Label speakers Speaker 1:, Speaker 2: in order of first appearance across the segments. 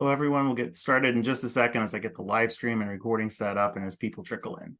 Speaker 1: Hello, everyone. We'll get started in just a second as I get the live stream and recording set up and as people trickle in.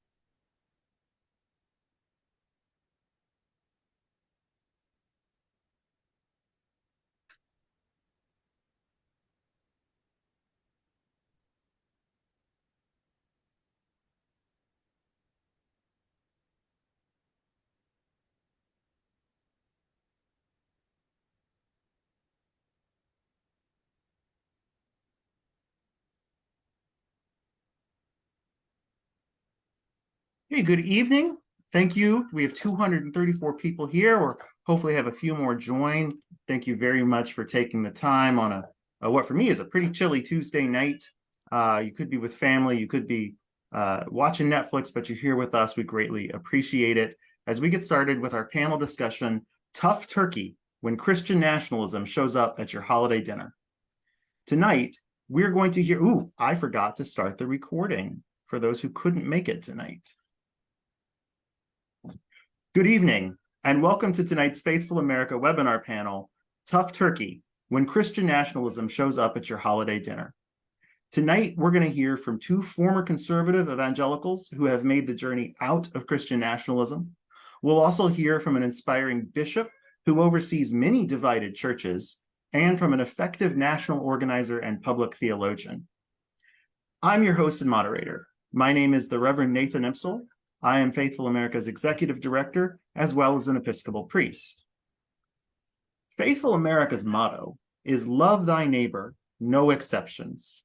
Speaker 1: Hey, good evening. Thank you. We have 234 people here, or hopefully have a few more join. Thank you very much for taking the time on what for me is a pretty chilly Tuesday night. You could be with family, you could be watching Netflix, but you're here with us. We greatly appreciate it. As we get started with our panel discussion, Tough Turkey, when Christian nationalism shows up at your holiday dinner. Tonight, we're going to hear, I forgot to start the recording for those who couldn't make it tonight. Good evening, and welcome to tonight's Faithful America webinar panel, Tough Turkey, when Christian nationalism shows up at your holiday dinner. Tonight, we're going to hear from two former conservative evangelicals who have made the journey out of Christian nationalism. We'll also hear from an inspiring bishop who oversees many divided churches, and from an effective national organizer and public theologian. I'm your host and moderator. My name is the Reverend Nathan Empsall. I am Faithful America's executive director, as well as an Episcopal priest. Faithful America's motto is love thy neighbor, no exceptions.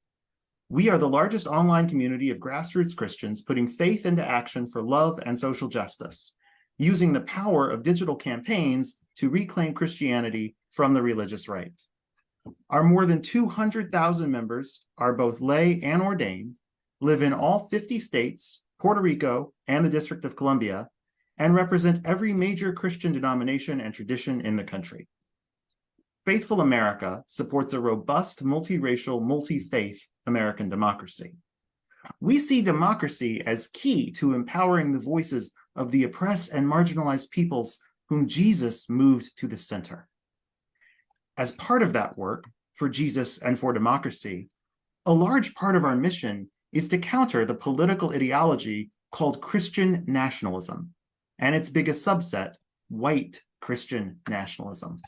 Speaker 1: We are the largest online community of grassroots Christians putting faith into action for love and social justice, using the power of digital campaigns to reclaim Christianity from the religious right. Our more than 200,000 members are both lay and ordained, live in all 50 states, Puerto Rico, and the District of Columbia, and represent every major Christian denomination and tradition in the country. Faithful America supports a robust, multiracial, multi-faith American democracy. We see democracy as key to empowering the voices of the oppressed and marginalized peoples whom Jesus moved to the center. As part of that work, for Jesus and for democracy, a large part of our mission is to counter the political ideology called Christian nationalism, and its biggest subset, white Christian nationalism.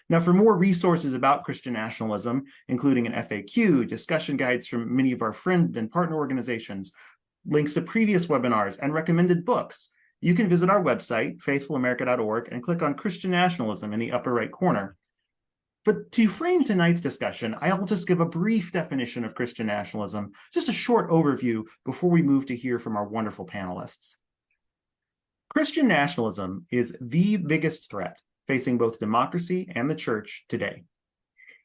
Speaker 1: Now, for more resources about Christian nationalism, including an FAQ, discussion guides from many of our friend and partner organizations, links to previous webinars, and recommended books, you can visit our website, faithfulamerica.org, and click on Christian nationalism in the upper right corner. But to frame tonight's discussion, I'll just give a brief definition of Christian nationalism, just a short overview before we move to hear from our wonderful panelists. Christian nationalism is the biggest threat facing both democracy and the church today.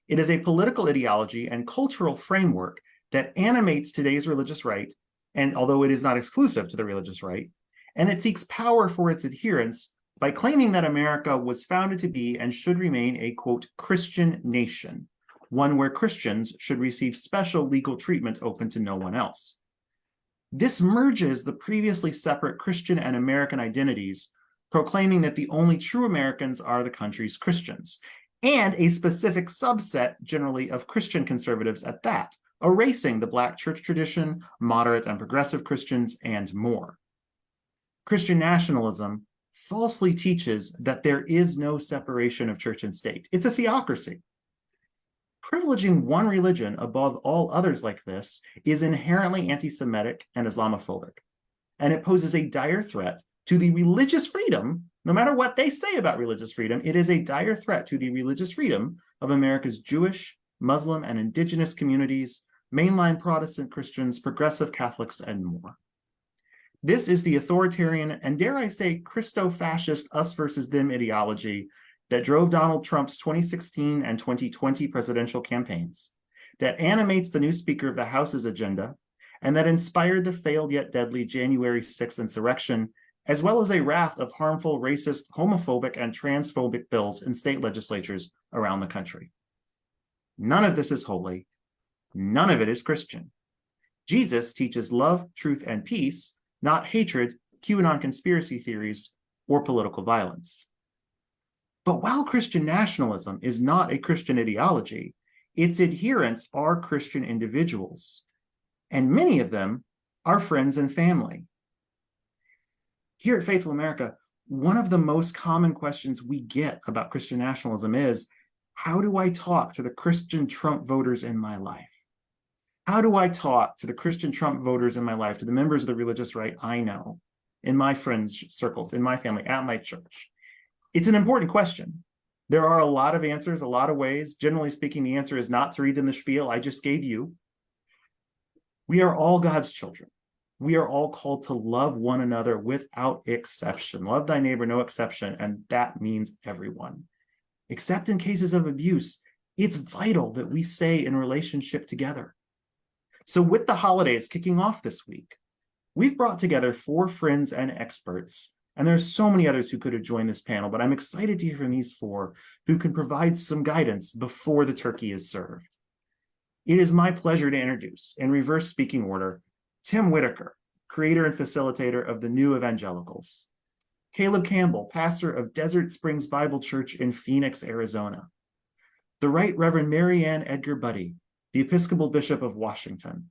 Speaker 1: It is a political ideology and cultural framework that animates today's religious right, and although it is not exclusive to the religious right, and it seeks power for its adherents by claiming that America was founded to be and should remain a, quote, Christian nation, one where Christians should receive special legal treatment open to no one else. This merges the previously separate Christian and American identities, proclaiming that the only true Americans are the country's Christians, and a specific subset, generally of Christian conservatives at that, erasing the Black church tradition, moderate and progressive Christians, and more. Christian nationalism falsely teaches that there is no separation of church and state. It's a theocracy. Privileging one religion above all others like this is inherently anti-Semitic and Islamophobic, and it poses a dire threat to the religious freedom, no matter what they say about religious freedom, it is a dire threat to the religious freedom of America's Jewish, Muslim, and indigenous communities, mainline Protestant Christians, progressive Catholics, and more. This is the authoritarian and, dare I say, Christofascist us versus them ideology that drove Donald Trump's 2016 and 2020 presidential campaigns, that animates the new Speaker of the House's agenda, and that inspired the failed yet deadly January 6th insurrection, as well as a raft of harmful, racist, homophobic, and transphobic bills in state legislatures around the country. None of this is holy. None of it is Christian. Jesus teaches love, truth, and peace, not hatred, QAnon conspiracy theories, or political violence. But while Christian nationalism is not a Christian ideology, Its adherents are Christian individuals, and many of them are friends and family. Here at Faithful America, one of the most common questions we get about Christian nationalism is, how do I talk to the Christian Trump voters in my life? How do I talk to the Christian Trump voters in my life, to the members of the religious right I know, in my friends' circles, in my family, at my church? It's an important question. There are a lot of answers, a lot of ways. Generally speaking, the answer is not to read in the spiel I just gave you. We are all God's children. We are all called to love one another without exception. Love thy neighbor, no exception, and that means everyone. Except in cases of abuse, it's vital that we stay in relationship together. So with the holidays kicking off this week, we've brought together 4 friends and experts, and there's so many others who could have joined this panel, but I'm excited to hear from these 4 who can provide some guidance before the turkey is served. It is my pleasure to introduce, in reverse speaking order, Tim Whitaker, creator and facilitator of the new Evangelicals; Caleb Campbell, pastor of Desert Springs Bible Church in Phoenix, Arizona; the Right Reverend Mariann Edgar Budde, the Episcopal Bishop of Washington;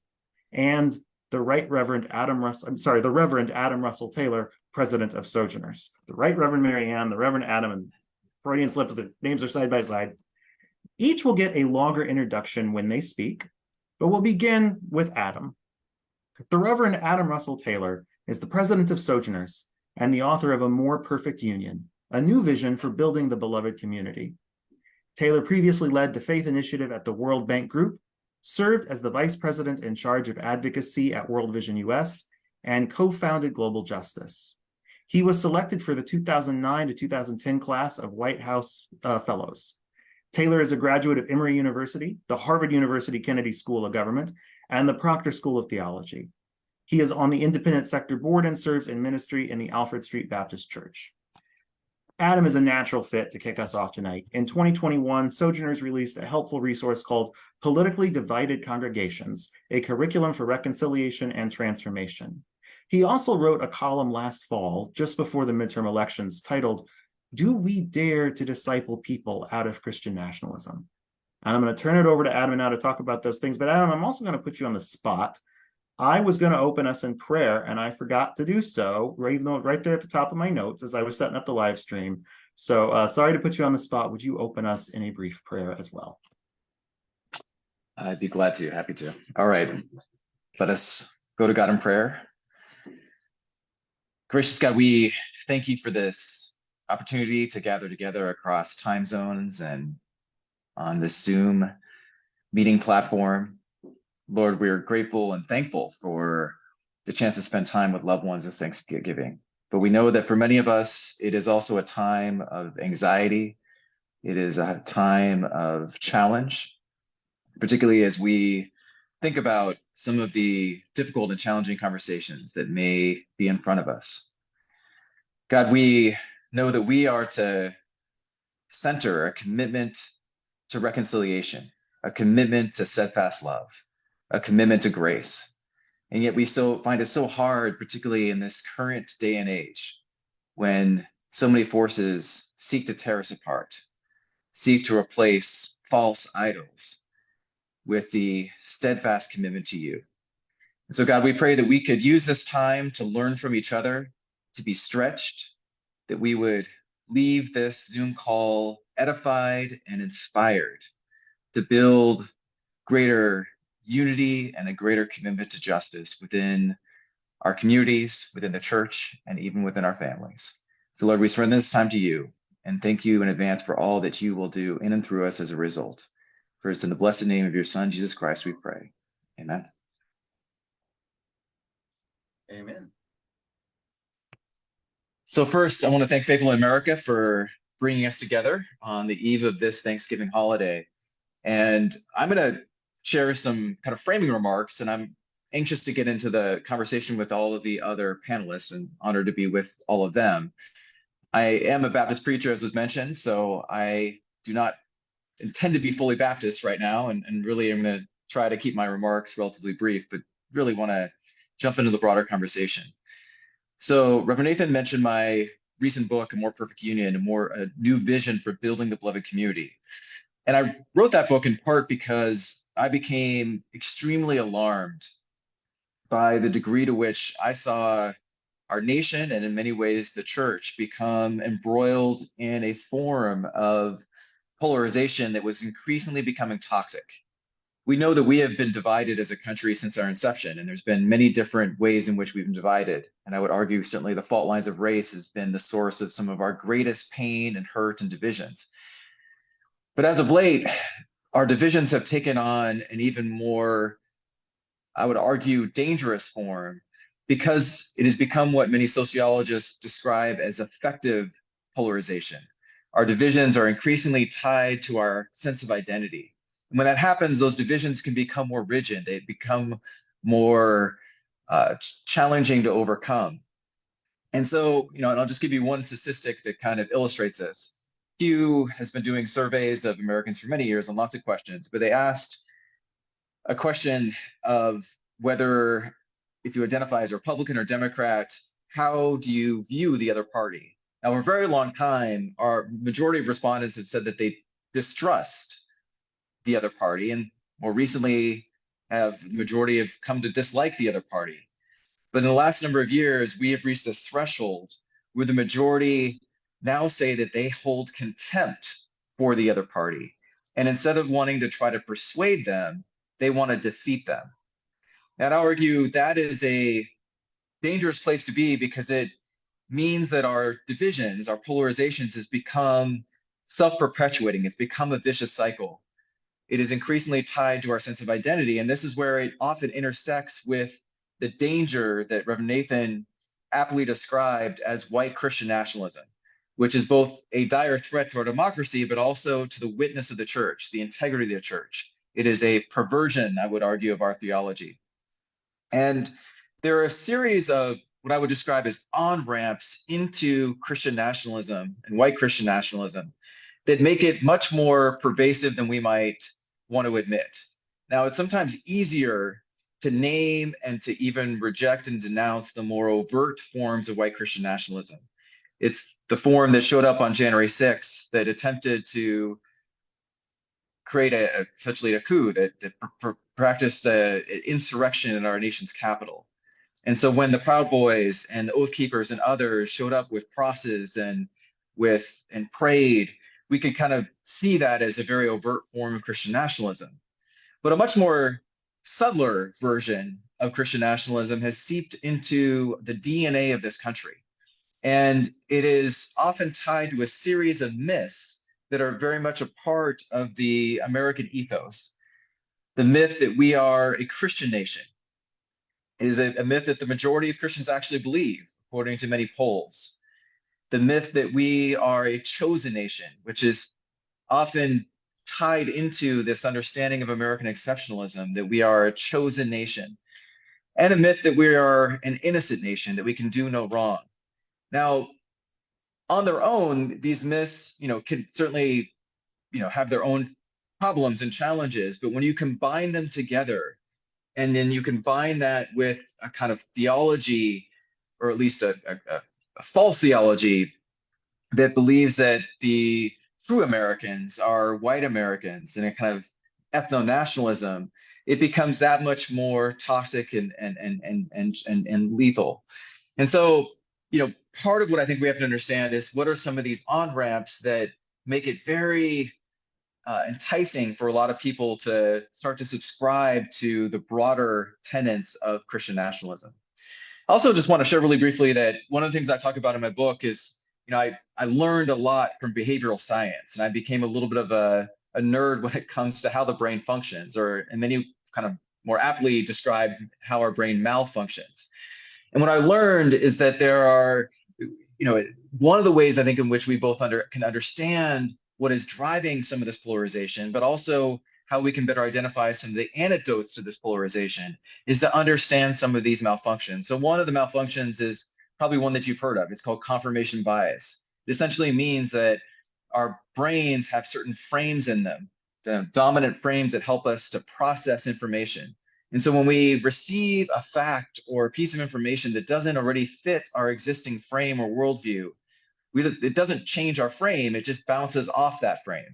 Speaker 1: and the Reverend Adam Russell Taylor, president of Sojourners. The Right Reverend Mariann, the Reverend Adam, and Freudian slips, the names are side by side. Each will get a longer introduction when they speak, but we'll begin with Adam. The Reverend Adam Russell Taylor is the president of Sojourners and the author of A More Perfect Union, a new vision for building the beloved community. Taylor previously led the Faith Initiative at the World Bank Group, served as the vice president in charge of advocacy at World Vision US, and co-founded Global Justice. He was selected for the 2009 to 2010 class of White House Fellows. Taylor is a graduate of Emory University, the Harvard University Kennedy School of Government, and the Proctor School of Theology. He is on the Independent Sector Board and serves in ministry in the Alfred Street Baptist Church. Adam is a natural fit to kick us off tonight. In 2021, Sojourners released a helpful resource called Politically Divided Congregations, a Curriculum for Reconciliation and Transformation. He also wrote a column last fall, just before the midterm elections, titled, Do We Dare to Disciple People Out of Christian Nationalism? And I'm going to turn it over to Adam now to talk about those things. But Adam, I'm also going to put you on the spot. I was going to open us in prayer, and I forgot to do so, right there at the top of my notes as I was setting up the live stream. So sorry to put you on the spot. Would you open us in a brief prayer as well?
Speaker 2: I'd be glad to, happy to. All right, let us go to God in prayer. Gracious God, we thank you for this opportunity to gather together across time zones and on this Zoom meeting platform. Lord, we're grateful and thankful for the chance to spend time with loved ones this Thanksgiving. But we know that for many of us, it is also a time of anxiety. It is a time of challenge, particularly as we think about some of the difficult and challenging conversations that may be in front of us. God, we know that we are to center a commitment to reconciliation, a commitment to steadfast love, a commitment to grace. And yet we still find it so hard, particularly in this current day and age, when so many forces seek to tear us apart, seek to replace false idols with the steadfast commitment to you. And so God, we pray that we could use this time to learn from each other, to be stretched, that we would leave this Zoom call edified and inspired to build greater unity and a greater commitment to justice within our communities, within the church, and even within our families. So Lord, we surrender this time to you and thank you in advance for all that you will do in and through us as a result. For it's in the blessed name of your Son, Jesus Christ, we pray. Amen.
Speaker 1: Amen.
Speaker 2: So first, I want to thank Faithful America for bringing us together on the eve of this Thanksgiving holiday. And I'm going to share some kind of framing remarks, and I'm anxious to get into the conversation with all of the other panelists and honored to be with all of them. I am a Baptist preacher, as was mentioned, so I do not intend to be fully Baptist right now, and really I'm going to try to keep my remarks relatively brief, but really want to jump into the broader conversation. So Reverend Nathan mentioned my recent book, A More Perfect Union, a new vision for building the beloved community. And I wrote that book in part because I became extremely alarmed by the degree to which I saw our nation and in many ways the church become embroiled in a form of polarization that was increasingly becoming toxic. We know that we have been divided as a country since our inception, and there's been many different ways in which we've been divided. And I would argue certainly the fault lines of race has been the source of some of our greatest pain and hurt and divisions. But as of late, our divisions have taken on an even more, I would argue, dangerous form because it has become what many sociologists describe as affective polarization. Our divisions are increasingly tied to our sense of identity. And when that happens, those divisions can become more rigid. They become more challenging to overcome. And so, and I'll just give you one statistic that kind of illustrates this. Pew has been doing surveys of Americans for many years on lots of questions, but they asked a question of whether, if you identify as a Republican or Democrat, how do you view the other party? Now, for a very long time, our majority of respondents have said that they distrust the other party, and more recently, the majority have come to dislike the other party. But in the last number of years, we have reached this threshold where the majority now say that they hold contempt for the other party. And instead of wanting to try to persuade them, they want to defeat them. And I argue that is a dangerous place to be because it means that our divisions, our polarizations has become self-perpetuating. It's become a vicious cycle. It is increasingly tied to our sense of identity. And this is where it often intersects with the danger that Reverend Nathan aptly described as white Christian nationalism, which is both a dire threat to our democracy, but also to the witness of the church, the integrity of the church. It is a perversion, I would argue, of our theology. And there are a series of what I would describe as on-ramps into Christian nationalism and white Christian nationalism that make it much more pervasive than we might want to admit. Now, it's sometimes easier to name and to even reject and denounce the more overt forms of white Christian nationalism. It's the form that showed up on January 6th that attempted to create essentially a coup that practiced an insurrection in our nation's capital. And so when the Proud Boys and the Oath Keepers and others showed up with crosses and prayed, we could kind of see that as a very overt form of Christian nationalism. But a much more subtler version of Christian nationalism has seeped into the DNA of this country. And it is often tied to a series of myths that are very much a part of the American ethos. The myth that we are a Christian nation. It is a myth that the majority of Christians actually believe, according to many polls. The myth that we are a chosen nation, which is often tied into this understanding of American exceptionalism, that we are a chosen nation. And a myth that we are an innocent nation, that we can do no wrong. Now, on their own, these myths, can certainly, have their own problems and challenges. But when you combine them together, and then you combine that with a kind of theology, or at least a false theology that believes that the true Americans are white Americans and a kind of ethno-nationalism, it becomes that much more toxic and lethal. And so, part of what I think we have to understand is what are some of these on-ramps that make it very enticing for a lot of people to start to subscribe to the broader tenets of Christian nationalism. I also just want to share really briefly that one of the things I talk about in my book is, I learned a lot from behavioral science, and I became a little bit of a nerd when it comes to how the brain functions, or in many kind of more aptly describe how our brain malfunctions. And what I learned is that there are, one of the ways I think in which we both can understand what is driving some of this polarization, but also how we can better identify some of the antidotes to this polarization, is to understand some of these malfunctions. So one of the malfunctions is probably one that you've heard of. It's called confirmation bias. It essentially means that our brains have certain frames in them, dominant frames that help us to process information. And so when we receive a fact or a piece of information that doesn't already fit our existing frame or worldview, it doesn't change our frame, it just bounces off that frame.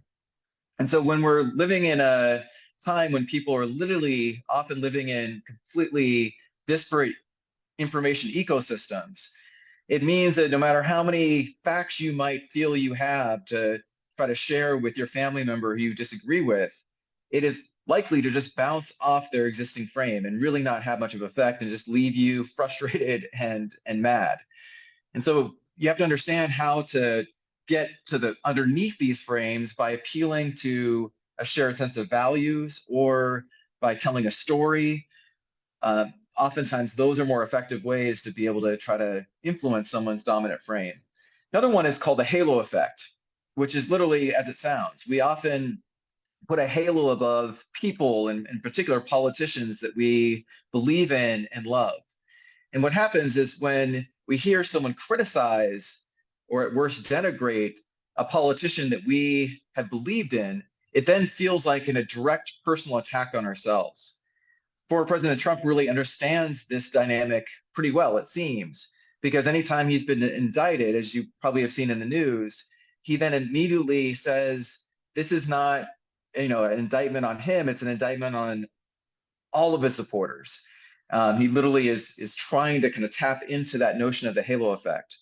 Speaker 2: And so when we're living in a time when people are literally often living in completely disparate information ecosystems, it means that no matter how many facts you might feel you have to try to share with your family member who you disagree with, it is likely to just bounce off their existing frame and really not have much of effect and just leave you frustrated and mad. And so you have to understand how to get to the underneath these frames by appealing to a shared sense of values or by telling a story. Oftentimes those are more effective ways to be able to try to influence someone's dominant frame. Another one is called the halo effect, which is literally as it sounds. We often put a halo above people and in particular politicians that we believe in and love. And what happens is when we hear someone criticize or at worst denigrate a politician that we have believed in, it then feels like a direct personal attack on ourselves. Former President Trump really understands this dynamic pretty well, it seems, because anytime he's been indicted, as you probably have seen in the news, he then immediately says, this is not, an indictment on him, it's an indictment on all of his supporters. He literally is trying to kind of tap into that notion of the halo effect.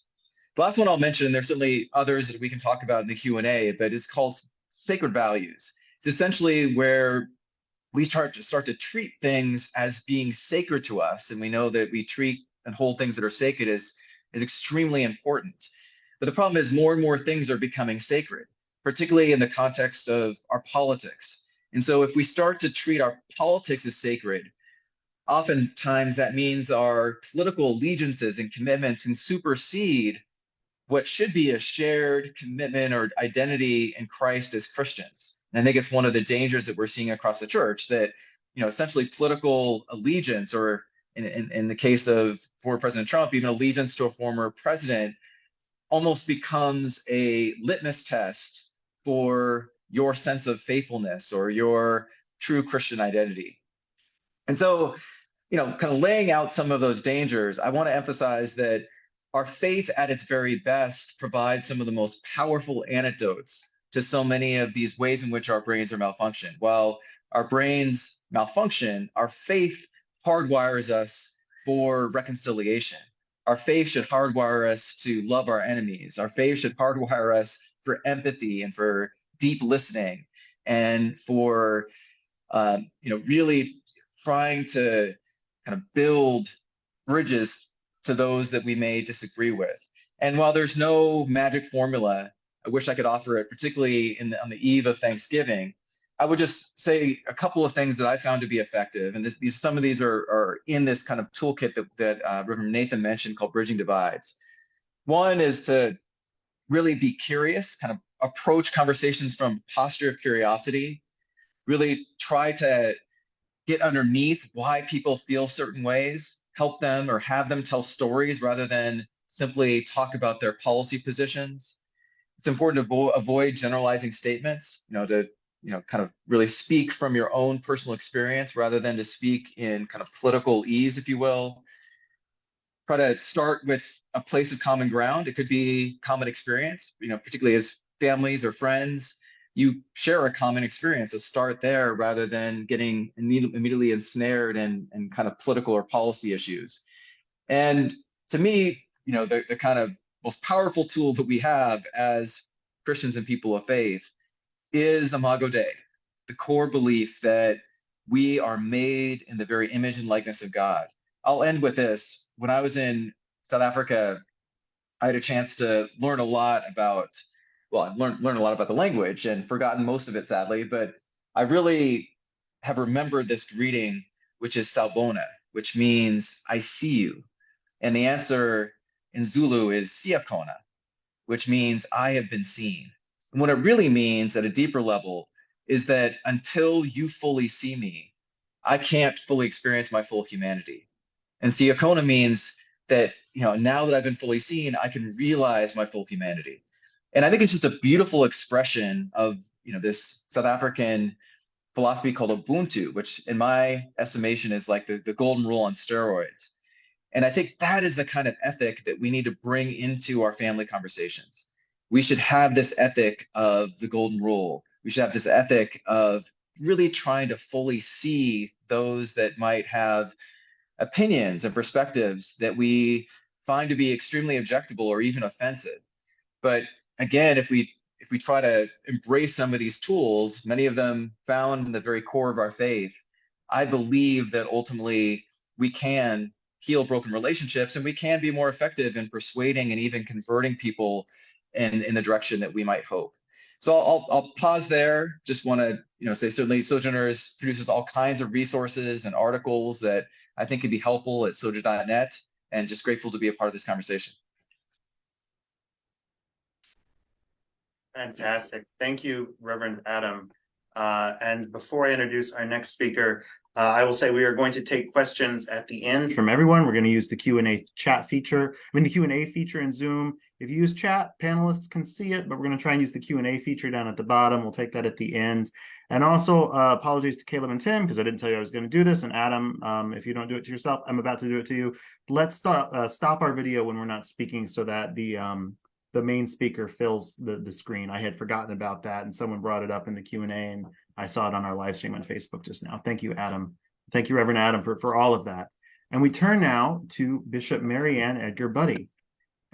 Speaker 2: The last one I'll mention, and there's certainly others that we can talk about in the Q&A, but it's called sacred values. It's essentially where we start to treat things as being sacred to us, and we know that we treat and hold things that are sacred is extremely important. But the problem is more and more things are becoming sacred, particularly in the context of our politics. And so if we start to treat our politics as sacred, oftentimes that means our political allegiances and commitments can supersede what should be a shared commitment or identity in Christ as Christians. And I think it's one of the dangers that we're seeing across the church that, essentially political allegiance, or in the case of former President Trump, even allegiance to a former president, almost becomes a litmus test for your sense of faithfulness or your true Christian identity. And so, kind of laying out some of those dangers, I want to emphasize that our faith at its very best provides some of the most powerful antidotes to so many of these ways in which our brains are malfunctioning. While our brains malfunction, our faith hardwires us for reconciliation. Our faith should hardwire us to love our enemies. Our faith should hardwire us for empathy and for deep listening and for, really trying to kind of build bridges to those that we may disagree with. And while there's no magic formula, I wish I could offer it, particularly on the eve of Thanksgiving. I would just say a couple of things that I found to be effective. And some of these are in this kind of toolkit that Reverend Nathan mentioned called Bridging Divides. One is to really be curious, kind of approach conversations from a posture of curiosity, really try to get underneath why people feel certain ways, help them or have them tell stories rather than simply talk about their policy positions. It's important to avoid generalizing statements, to kind of really speak from your own personal experience rather than to speak in kind of political ease, if you will. Try to start with a place of common ground. It could be common experience, particularly as families or friends. You share a common experience, so start there rather than getting immediately ensnared in kind of political or policy issues. And to me, the kind of most powerful tool that we have as Christians and people of faith is Imago Dei, the core belief that we are made in the very image and likeness of God. I'll end with this. When I was in South Africa, I had a chance to learn a lot about, I learned a lot about the language and forgotten most of it, sadly, but I really have remembered this greeting, which is Sawubona, which means I see you. And the answer in Zulu is Siyakona, which means I have been seen. And what it really means at a deeper level is that until you fully see me, I can't fully experience my full humanity. And Siyakona means that, now that I've been fully seen, I can realize my full humanity. And I think it's just a beautiful expression of, this South African philosophy called Ubuntu, which in my estimation is like the golden rule on steroids. And I think that is the kind of ethic that we need to bring into our family conversations. We should have this ethic of the golden rule, we should have this ethic of really trying to fully see those that might have opinions and perspectives that we find to be extremely objectionable or even offensive. But again, if we try to embrace some of these tools, many of them found in the very core of our faith, I believe that ultimately we can heal broken relationships, and we can be more effective in persuading and even converting people in the direction that we might hope. So I'll pause there. Just want to say certainly Sojourners produces all kinds of resources and articles that I think could be helpful at sojourn.net, and just grateful to be a part of this conversation.
Speaker 1: Fantastic. Thank you, Reverend Adam. And before I introduce our next speaker, I will say we are going to take questions at the end from everyone. We're going to use the Q&A chat feature. The Q&A feature in Zoom. If you use chat, panelists can see it, but we're going to try and use the Q&A feature down at the bottom. We'll take that at the end. And also, apologies to Caleb and Tim, because I didn't tell you I was going to do this. And Adam, if you don't do it to yourself, I'm about to do it to you. Let's stop our video when we're not speaking so that the main speaker fills the screen. I had forgotten about that, and someone brought it up in the Q&A, and I saw it on our live stream on Facebook just now. Thank you, Adam. Thank you, Reverend Adam, for all of that. And we turn now to Bishop Mariann Edgar Budde.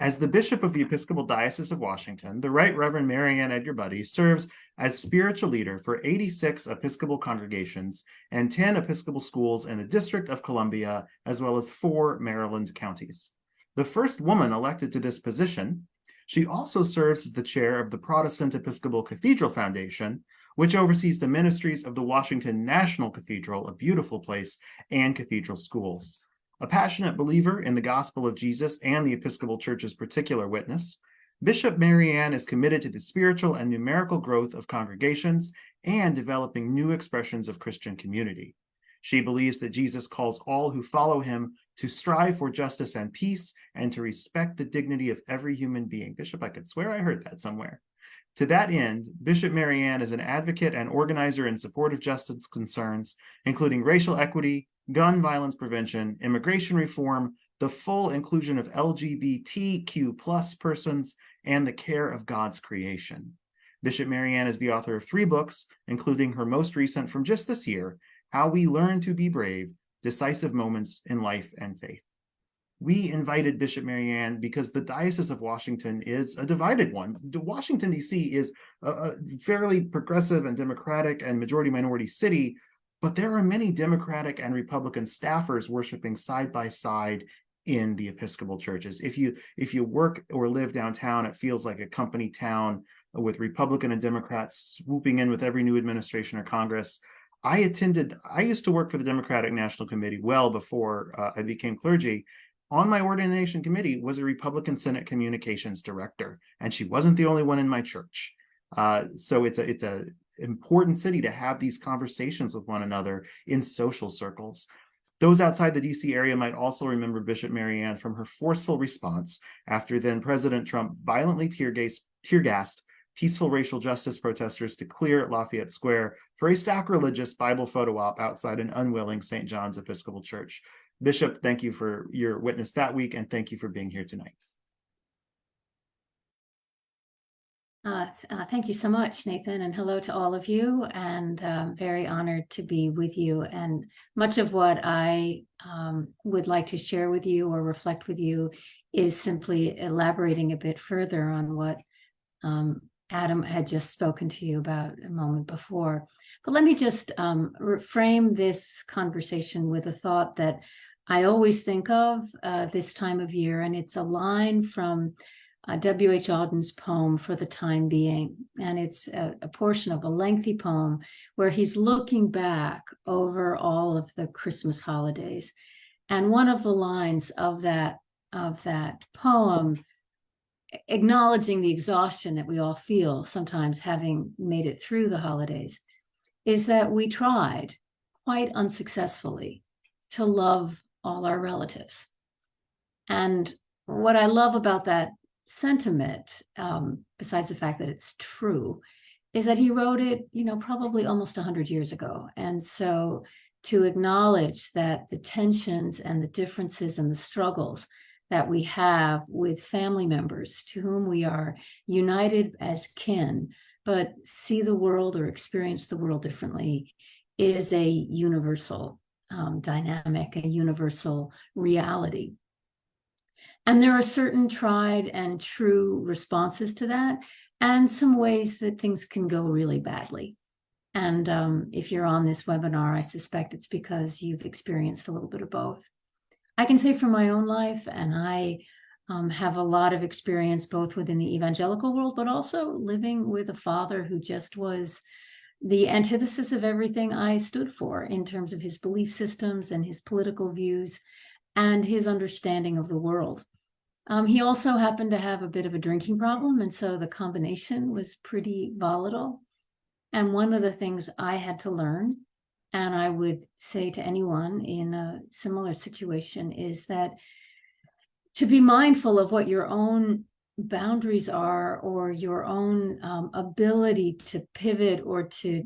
Speaker 1: As the Bishop of the Episcopal Diocese of Washington, the Right Reverend Mariann Edgar Budde serves as spiritual leader for 86 Episcopal congregations and 10 Episcopal schools in the District of Columbia, as well as 4 Maryland counties. The first woman elected to this position, she also serves as the chair of the Protestant Episcopal Cathedral Foundation, which oversees the ministries of the Washington National Cathedral, a beautiful place, and cathedral schools. A passionate believer in the gospel of Jesus and the Episcopal Church's particular witness, Bishop Mariann is committed to the spiritual and numerical growth of congregations and developing new expressions of Christian community. She believes that Jesus calls all who follow him to strive for justice and peace and to respect the dignity of every human being. Bishop, I could swear I heard that somewhere. To that end, Bishop Mariann is an advocate and organizer in support of justice concerns, including racial equity, gun violence prevention, immigration reform, the full inclusion of LGBTQ+ persons, and the care of God's creation. Bishop Mariann is the author of 3 books, including her most recent from just this year, How We Learn to Be Brave, Decisive Moments in Life and Faith. We invited Bishop Mariann because the Diocese of Washington is a divided one. Washington, D.C. is a fairly progressive and democratic and majority-minority city, but there are many Democratic and Republican staffers worshiping side by side in the Episcopal churches. If you work or live downtown, it feels like a company town with Republican and Democrats swooping in with every new administration or Congress. I used to work for the Democratic National Committee well before I became clergy. On my ordination committee was a Republican Senate communications director, and she wasn't the only one in my church. So it's a important city to have these conversations with one another in social circles. Those outside the DC area might also remember Bishop Mariann from her forceful response after then President Trump violently tear-gassed peaceful racial justice protesters to clear Lafayette Square for a sacrilegious Bible photo op outside an unwilling St. John's Episcopal Church. Bishop, thank you for your witness that week, and thank you for being here tonight.
Speaker 3: Thank you so much, Nathan, and hello to all of you, and very honored to be with you. And much of what I would like to share with you or reflect with you is simply elaborating a bit further on what Adam had just spoken to you about a moment before. But let me just frame this conversation with a thought that I always think of this time of year, and it's a line from W.H. Auden's poem, For the Time Being. And it's a portion of a lengthy poem where he's looking back over all of the Christmas holidays. And one of the lines of that poem, acknowledging the exhaustion that we all feel sometimes having made it through the holidays, is that we tried quite unsuccessfully to love all our relatives. And what I love about that sentiment, besides the fact that it's true, is that he wrote it, probably almost 100 years ago. And so to acknowledge that the tensions and the differences and the struggles that we have with family members to whom we are united as kin but see the world or experience the world differently is a universal dynamic, a universal reality. And there are certain tried and true responses to that, and some ways that things can go really badly. And if you're on this webinar, I suspect it's because you've experienced a little bit of both. I can say from my own life, and I have a lot of experience both within the evangelical world, but also living with a father who just was the antithesis of everything I stood for in terms of his belief systems and his political views and his understanding of the world. He also happened to have a bit of a drinking problem, and so the combination was pretty volatile. And one of the things I had to learn, and I would say to anyone in a similar situation, is that to be mindful of what your own boundaries are, or your own ability to pivot or to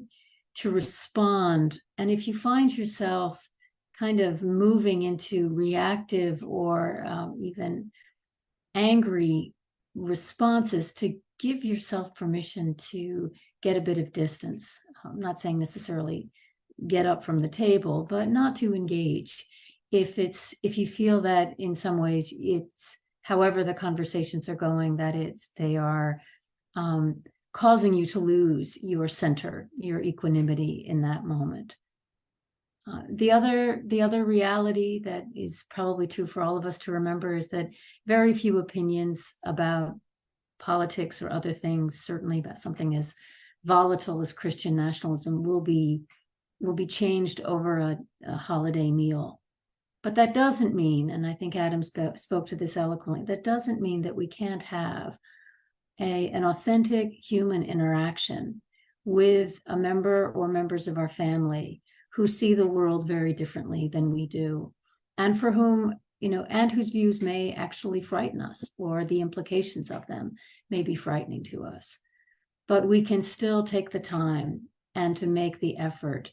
Speaker 3: respond. And if you find yourself kind of moving into reactive or even angry responses, to give yourself permission to get a bit of distance. I'm not saying necessarily get up from the table, but not to engage. If you feel that in some ways it's, however the conversations are going, that they are causing you to lose your center, your equanimity in that moment. The other reality that is probably true for all of us to remember is that very few opinions about politics or other things, certainly about something as volatile as Christian nationalism, will be changed over a holiday meal. But that doesn't mean, and I think Adam spoke to this eloquently, that doesn't mean that we can't have an authentic human interaction with a member or members of our family who see the world very differently than we do, and for whom, and whose views may actually frighten us, or the implications of them may be frightening to us. But we can still take the time and to make the effort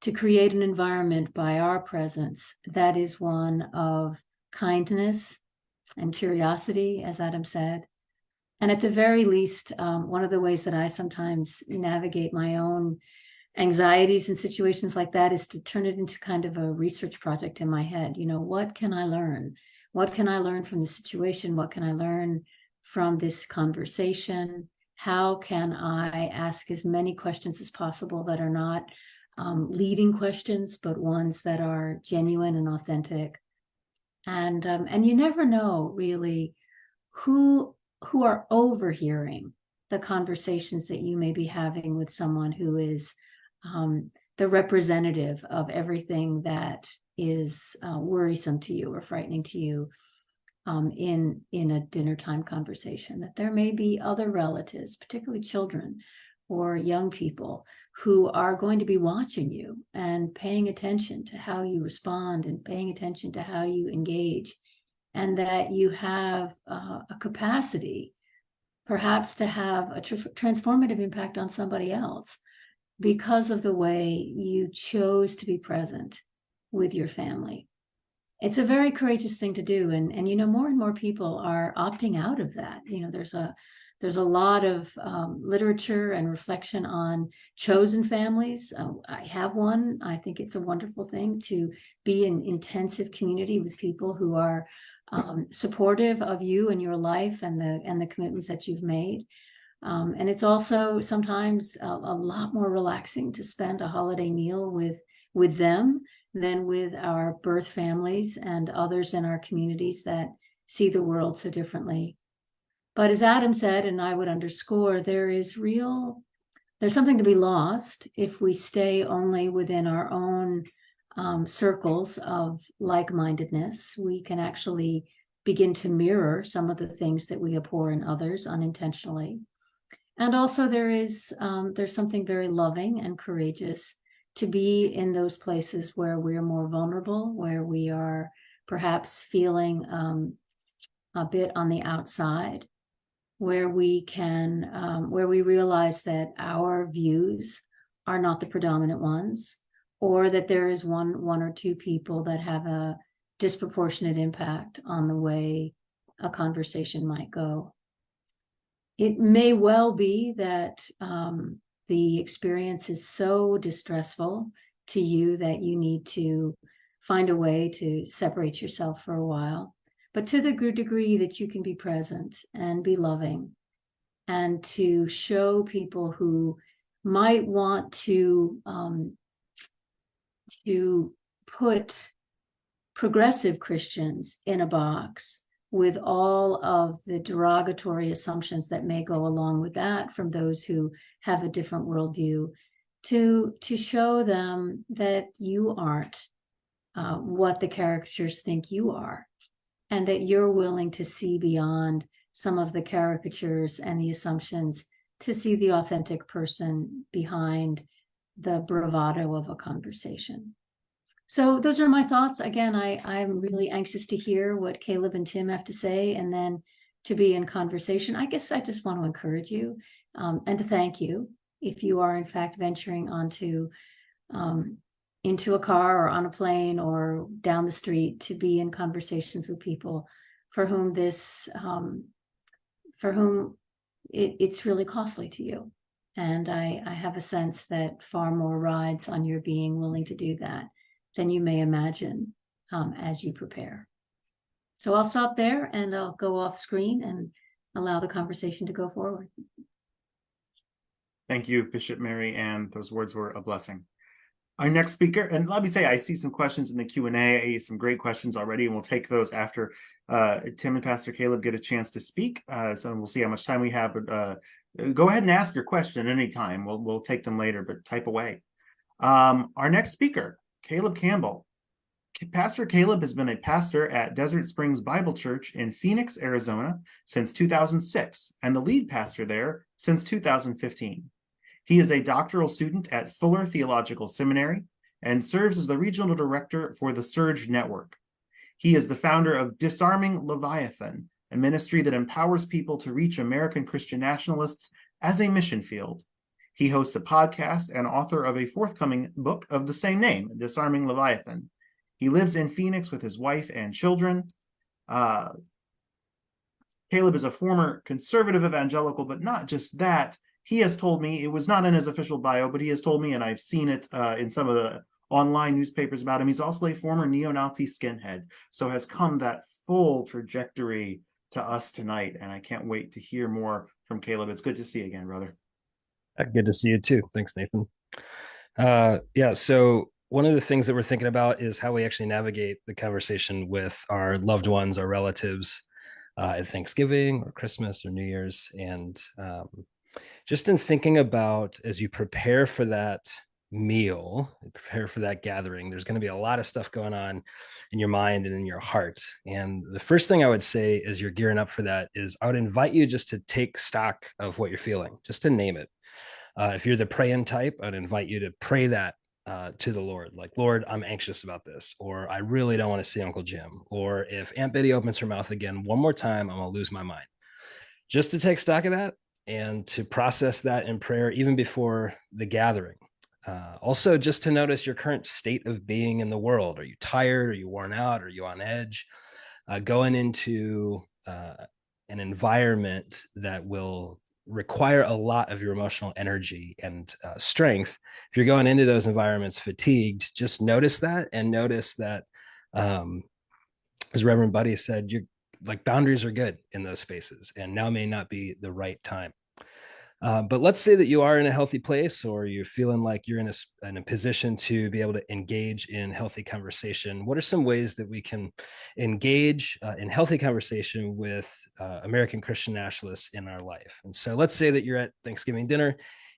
Speaker 3: to create an environment by our presence that is one of kindness and curiosity, as Adam said. And at the very least, one of the ways that I sometimes navigate my own anxieties in situations like that is to turn it into kind of a research project in my head. What can I learn? What can I learn from the situation? What can I learn from this conversation? How can I ask as many questions as possible that are not leading questions, but ones that are genuine and authentic? And you never know really who are overhearing the conversations that you may be having with someone who is the representative of everything that is worrisome to you or frightening to you in a dinner time conversation. That there may be other relatives, particularly children or young people, who are going to be watching you and paying attention to how you respond and paying attention to how you engage, and that you have a capacity perhaps to have a transformative impact on somebody else because of the way you chose to be present with your family. It's a very courageous thing to do. And more and more people are opting out of that. There's a lot of literature and reflection on chosen families. I have one. I think it's a wonderful thing to be in intensive community with people who are supportive of you and your life and the commitments that you've made. And it's also sometimes a lot more relaxing to spend a holiday meal with them than with our birth families and others in our communities that see the world so differently. But as Adam said, and I would underscore, there's something to be lost if we stay only within our own circles of like-mindedness. We can actually begin to mirror some of the things that we abhor in others unintentionally. And also there's something very loving and courageous to be in those places where we're more vulnerable, where we are perhaps feeling a bit on the outside, where we realize that our views are not the predominant ones, or that there is one or two people that have a disproportionate impact on the way a conversation might go. it may well be that the experience is so distressful to you that you need to find a way to separate yourself for a while. But to the degree that you can be present and be loving, and to show people who might want to put progressive Christians in a box with all of the derogatory assumptions that may go along with that from those who have a different worldview, to show them that you aren't what the caricatures think you are, and that you're willing to see beyond some of the caricatures and the assumptions to see the authentic person behind the bravado of a conversation. So those are my thoughts. Again, I'm really anxious to hear what Caleb and Tim have to say, and then to be in conversation. I guess I just want to encourage you and to thank you if you are in fact venturing onto into a car or on a plane or down the street to be in conversations with people for whom it's really costly to you. And I have a sense that far more rides on your being willing to do that than you may imagine as you prepare. So I'll stop there and I'll go off screen and allow the conversation to go forward.
Speaker 1: Thank you, Bishop Mariann. Those words were a blessing. Our next speaker, and let me say, I see some questions in the Q&A, some great questions already, and we'll take those after Tim and Pastor Caleb get a chance to speak. So we'll see how much time we have, but go ahead and ask your question at any time. We'll take them later, but type away. Our next speaker, Caleb Campbell. Pastor Caleb has been a pastor at Desert Springs Bible Church in Phoenix, Arizona since 2006, and the lead pastor there since 2015. He is a doctoral student at Fuller Theological Seminary and serves as the regional director for the Surge Network. He is the founder of Disarming Leviathan, a ministry that empowers people to reach American Christian nationalists as a mission field. He hosts a podcast and author of a forthcoming book of the same name, Disarming Leviathan. He lives in Phoenix with his wife and children. Caleb is a former conservative evangelical, but not just that. He has told me, it was not in his official bio, but he has told me, and I've seen it in some of the online newspapers about him, he's also a former neo-Nazi skinhead, so has come that full trajectory to us tonight, and I can't wait to hear more from Caleb. It's good to see you again, brother.
Speaker 4: Good to see you too. Thanks, Nathan. Yeah, so one of the things that we're thinking about is how we actually navigate the conversation with our loved ones, our relatives at Thanksgiving or Christmas or New Year's. And just in thinking about, as you prepare for that meal, prepare for that gathering, there's going to be a lot of stuff going on in your mind and in your heart. And the first thing I would say as you're gearing up for that is I would invite you just to take stock of what you're feeling, just to name it. If you're the praying type, I'd invite you to pray that to the Lord, like, Lord, I'm anxious about this, or I really don't want to see Uncle Jim, or if Aunt Betty opens her mouth again one more time, I'm going to lose my mind. Just to take stock of that and to process that in prayer, even before the gathering. Also, just to notice your current state of being in the world. Are you tired? Are you worn out? Are you on edge? Going into an environment that will require a lot of your emotional energy and strength. If you're going into those environments fatigued, just notice that, and notice that, as Reverend Budde said, you're like, boundaries are good in those spaces, and now may not be the right time. But let's say that you are in a healthy place, or you're feeling like you're in a position to be able to engage in healthy conversation. What are some ways that we can engage in healthy conversation with American Christian nationalists in our life? And so let's say that you're at Thanksgiving dinner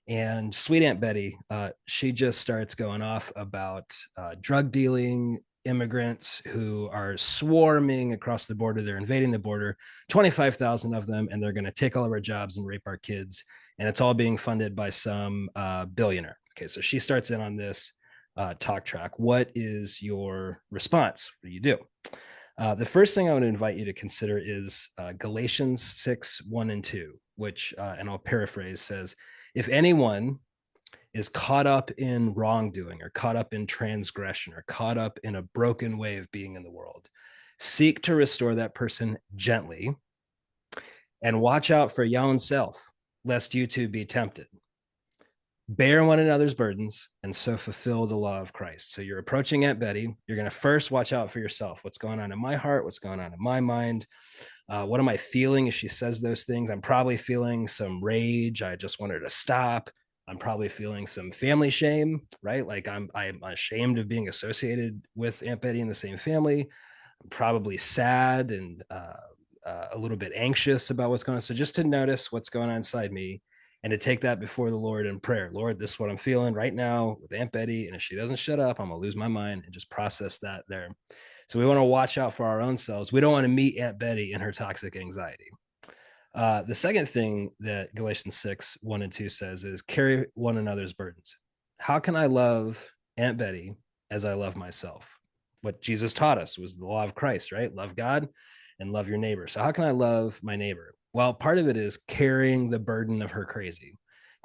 Speaker 4: and sweet Aunt Betty, she just starts going off about drug dealing, immigrants who are swarming across the border. They're invading the border, 25,000 of them, and they're going to take all of our jobs and rape our kids. And it's all being funded by some billionaire. Okay, so she starts in on this talk track. What is your response? What do you do? The first thing I want to invite you to consider is Galatians 6:1-2, which, and I'll paraphrase, says, if anyone is caught up in wrongdoing, or caught up in transgression, or caught up in a broken way of being in the world, seek to restore that person gently, And watch out for your own self, lest you too be tempted. Bear one another's burdens and so fulfill the law of Christ. So you're approaching Aunt Betty. You're going to first watch out for yourself. What's going on in my heart? What's going on in my mind? What am I feeling as she says those things? I'm probably feeling some rage. I just want her to stop. I'm probably feeling some family shame, right? Like I'm ashamed of being associated with Aunt Betty in the same family. I'm probably sad and a little bit anxious about what's going on. So just to notice what's going on inside me and to take that before the Lord in prayer. Lord, this is what I'm feeling right now with Aunt Betty. And if she doesn't shut up, I'm going to lose my mind, and just process that there. So we want to watch out for our own selves. We don't want to meet Aunt Betty in her toxic anxiety. The second thing that Galatians 6:1-2 says is carry one another's burdens. How can I love Aunt Betty as I love myself? What Jesus taught us was the law of Christ, right? Love God and love your neighbor. So how can I love my neighbor? Well, part of it is carrying the burden of her crazy,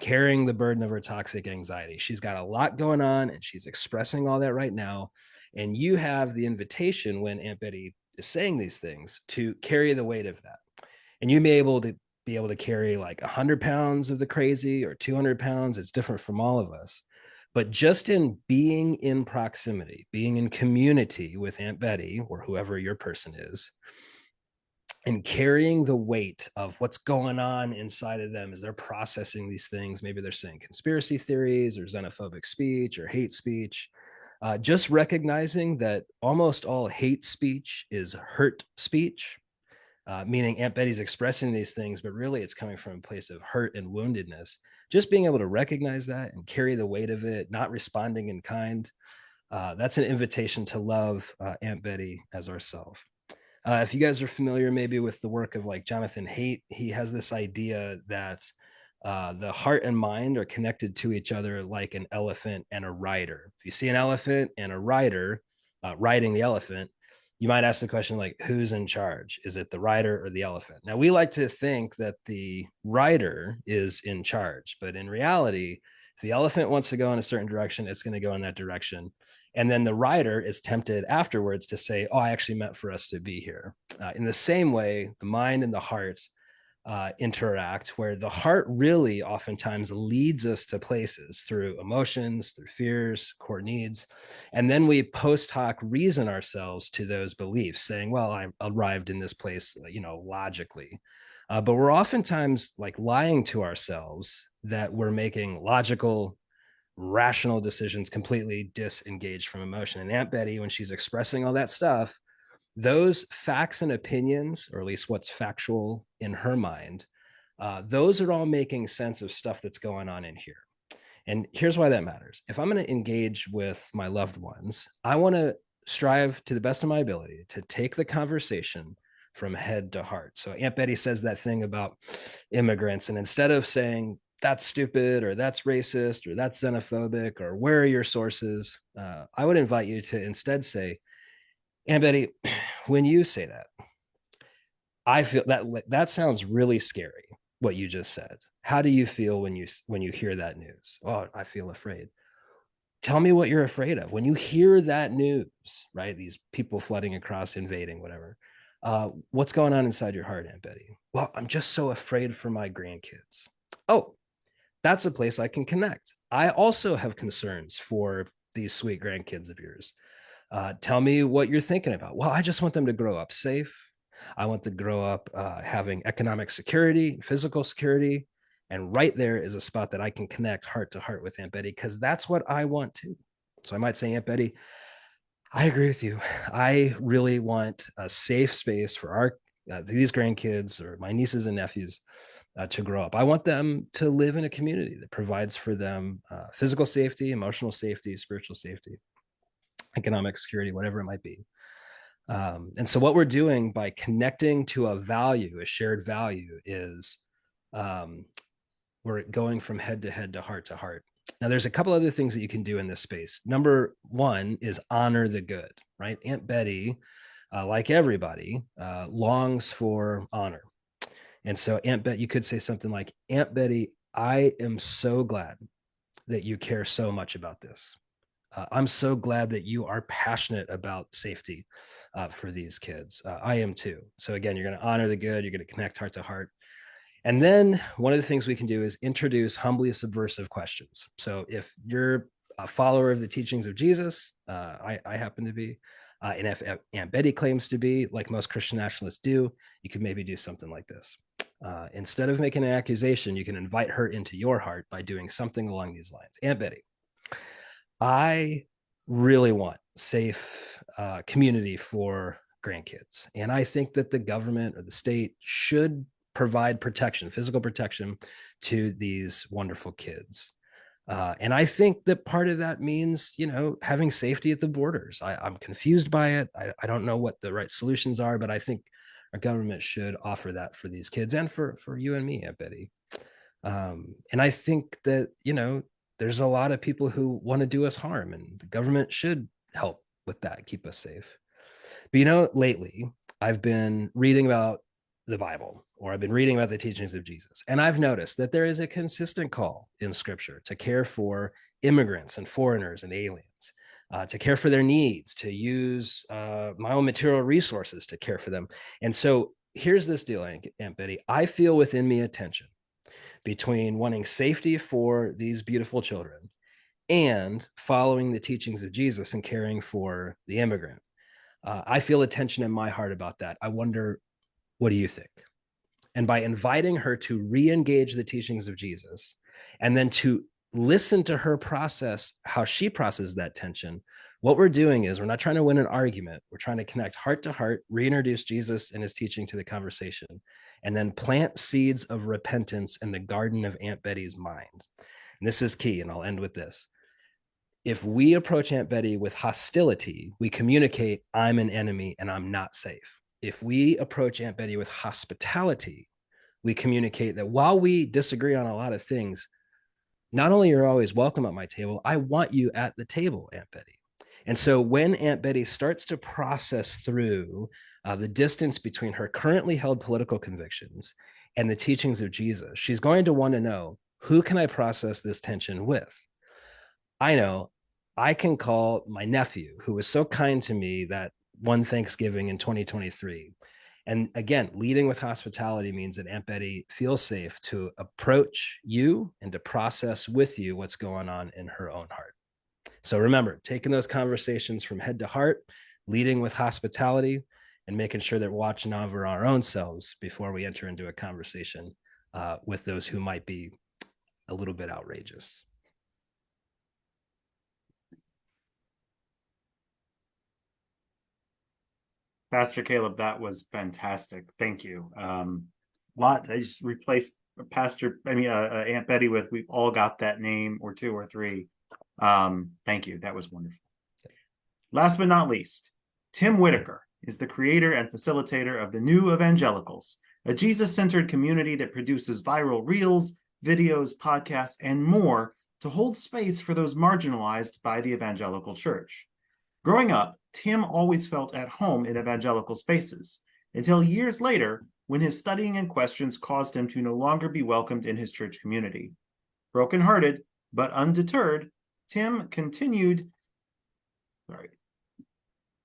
Speaker 4: carrying the burden of her toxic anxiety. She's got a lot going on and she's expressing all that right now. And you have the invitation when Aunt Betty is saying these things to carry the weight of that. And you may be able to carry like 100 pounds of the crazy or 200 pounds. It's different from all of us. But just in being in proximity, being in community with Aunt Betty or whoever your person is, and carrying the weight of what's going on inside of them as they're processing these things. Maybe they're saying conspiracy theories or xenophobic speech or hate speech. Just recognizing that almost all hate speech is hurt speech, meaning Aunt Betty's expressing these things, but really it's coming from a place of hurt and woundedness. Just being able to recognize that and carry the weight of it, not responding in kind. That's an invitation to love Aunt Betty as ourselves. If you guys are familiar maybe with the work of like Jonathan Haidt, he has this idea that the heart and mind are connected to each other like an elephant and a rider. If you see an elephant and a rider riding the elephant, you might ask the question like, who's in charge? Is it the rider or the elephant? Now, we like to think that the rider is in charge, but in reality, if the elephant wants to go in a certain direction, it's going to go in that direction. And then the rider is tempted afterwards to say, oh, I actually meant for us to be here. In the same way, the mind and the heart interact, where the heart really oftentimes leads us to places through emotions, through fears, core needs. And then we post hoc reason ourselves to those beliefs, saying, well, I arrived in this place, logically. But we're oftentimes like lying to ourselves that we're making logical, rational decisions completely disengaged from emotion. And Aunt Betty, when she's expressing all that stuff, those facts and opinions, or at least what's factual in her mind, those are all making sense of stuff that's going on in here. And here's why that matters. If I'm going to engage with my loved ones, I want to strive to the best of my ability to take the conversation from head to heart. So Aunt Betty says that thing about immigrants, and instead of saying, that's stupid, or that's racist, or that's xenophobic, or where are your sources, I would invite you to instead say, Aunt Betty, when you say that, I feel that sounds really scary, what you just said. How do you feel when you hear that news? Oh, I feel afraid. Tell me what you're afraid of. When you hear that news, right? These people flooding across, invading, whatever. What's going on inside your heart, Aunt Betty? Well, I'm just so afraid for my grandkids. Oh, that's a place I can connect. I also have concerns for these sweet grandkids of yours. Tell me what you're thinking about. Well, I just want them to grow up safe. I want them to grow up having economic security, physical security. And right there is a spot that I can connect heart to heart with Aunt Betty, because that's what I want too. So I might say, Aunt Betty, I agree with you. I really want a safe space for these grandkids or my nieces and nephews to grow up. I want them to live in a community that provides for them physical safety, emotional safety, spiritual safety, economic security, whatever it might be. And so what we're doing by connecting to a value, a shared value, is we're going from head to heart to heart. Now, there's a couple other things that you can do in this space. Number one is honor the good, right? Aunt Betty, like everybody, longs for honor. And so Aunt Betty, you could say something like, Aunt Betty, I am so glad that you care so much about this. I'm so glad that you are passionate about safety for these kids. I am too. So again, you're going to honor the good. You're going to connect heart to heart. And then one of the things we can do is introduce humbly subversive questions. So if you're a follower of the teachings of Jesus, I happen to be, and if Aunt Betty claims to be, like most Christian nationalists do, you could maybe do something like this. Instead of making an accusation, you can invite her into your heart by doing something along these lines. Aunt Betty, I really want safe community for grandkids. And I think that the government or the state should provide protection, physical protection to these wonderful kids. And I think that part of that means, having safety at the borders. I'm confused by it. I don't know what the right solutions are, but I think our government should offer that for these kids and for you and me, Aunt Betty. And I think that, there's a lot of people who want to do us harm, and the government should help with that, keep us safe. But lately I've been reading about the Bible, or I've been reading about the teachings of Jesus, and I've noticed that there is a consistent call in Scripture to care for immigrants and foreigners and aliens, to care for their needs, to use my own material resources to care for them. And so here's this deal, Aunt Betty. I feel within me a tension between wanting safety for these beautiful children and following the teachings of Jesus and caring for the immigrant. I feel a tension in my heart about that. I wonder, what do you think? And by inviting her to re-engage the teachings of Jesus and then to listen to her process, how she processes that tension, what we're doing is we're not trying to win an argument. We're trying to connect heart to heart, reintroduce Jesus and his teaching to the conversation, and then plant seeds of repentance in the garden of Aunt Betty's mind. And this is key, and I'll end with this. If we approach Aunt Betty with hostility, we communicate, I'm an enemy and I'm not safe. If we approach Aunt Betty with hospitality, we communicate that while we disagree on a lot of things, not only you're always welcome at my table, I want you at the table, Aunt Betty. And so when Aunt Betty starts to process through the distance between her currently held political convictions and the teachings of Jesus, she's going to want to know, who can I process this tension with? I know I can call my nephew, who was so kind to me that one Thanksgiving in 2023. And again, leading with hospitality means that Aunt Betty feels safe to approach you and to process with you what's going on in her own heart. So remember, taking those conversations from head to heart, leading with hospitality, and making sure that we're watching over our own selves before we enter into a conversation with those who might be a little bit outrageous.
Speaker 1: Pastor Caleb, that was fantastic. Thank you. I just replaced Aunt Betty with, we've all got that name, or two or three. Thank you. That was wonderful. Last but not least, Tim Whitaker is the creator and facilitator of the new Evangelicals, a Jesus-centered community that produces viral reels, videos, podcasts, and more to hold space for those marginalized by the evangelical church. Growing up, Tim always felt at home in evangelical spaces, until years later, when his studying and questions caused him to no longer be welcomed in his church community. Brokenhearted, but undeterred, Tim continued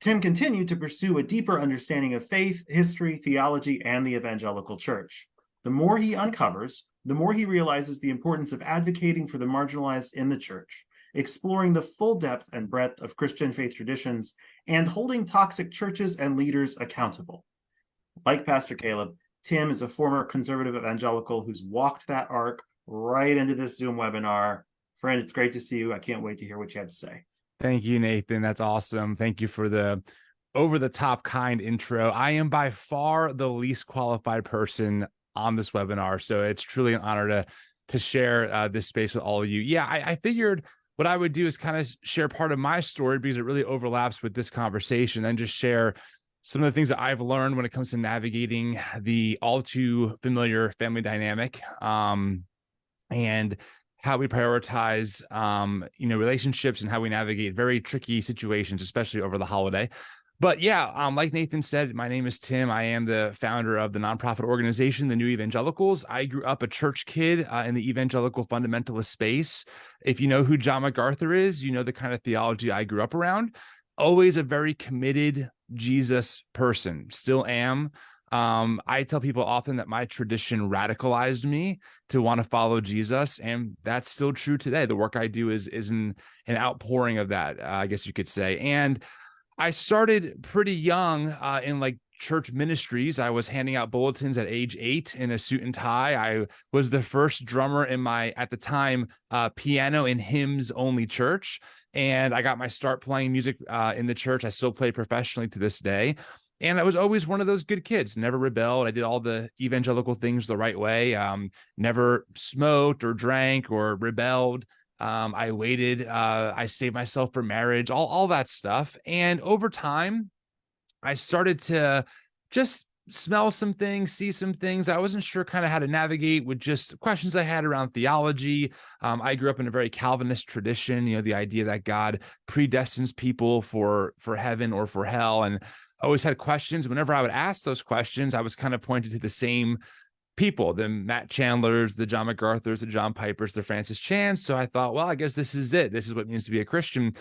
Speaker 1: to pursue a deeper understanding of faith, history, theology, and the evangelical church. The more he uncovers, the more he realizes the importance of advocating for the marginalized in the church, exploring the full depth and breadth of Christian faith traditions, and holding toxic churches and leaders accountable. Like Pastor Caleb, Tim is a former conservative evangelical who's walked that arc right into this Zoom webinar. Friend, it's great to see you. I can't wait to hear what you have to say.
Speaker 5: Thank you, Nathan. That's awesome. Thank you for the over-the-top kind intro. I am by far the least qualified person on this webinar, so it's truly an honor to share this space with all of you. Yeah, I figured what I would do is kind of share part of my story because it really overlaps with this conversation, and just share some of the things that I've learned when it comes to navigating the all too familiar family dynamic, and how we prioritize, relationships, and how we navigate very tricky situations, especially over the holiday. But yeah, like Nathan said, my name is Tim. I am the founder of the nonprofit organization, the New Evangelicals. I grew up a church kid in the evangelical fundamentalist space. If you know who John MacArthur is, you know the kind of theology I grew up around. Always a very committed Jesus person, still am. I tell people often that my tradition radicalized me to want to follow Jesus, and that's still true today. The work I do is an outpouring of that, I guess you could say. And I started pretty young in like church ministries. I was handing out bulletins at age 8 in a suit and tie. I was the first drummer in my, at the time, piano and hymns only church. And I got my start playing music in the church. I still play professionally to this day. And I was always one of those good kids, never rebelled. I did all the evangelical things the right way, never smoked or drank or rebelled. I waited, I saved myself for marriage, all that stuff. And over time, I started to just smell some things, see some things. I wasn't sure kind of how to navigate with just questions I had around theology. I grew up in a very Calvinist tradition, the idea that God predestines people for heaven or for hell. And I always had questions. Whenever I would ask those questions, I was kind of pointed to the same people, the Matt Chandlers, the John MacArthurs, the John Pipers, the Francis Chans. So I thought, well, I guess this is it. This is what it means to be a Christian.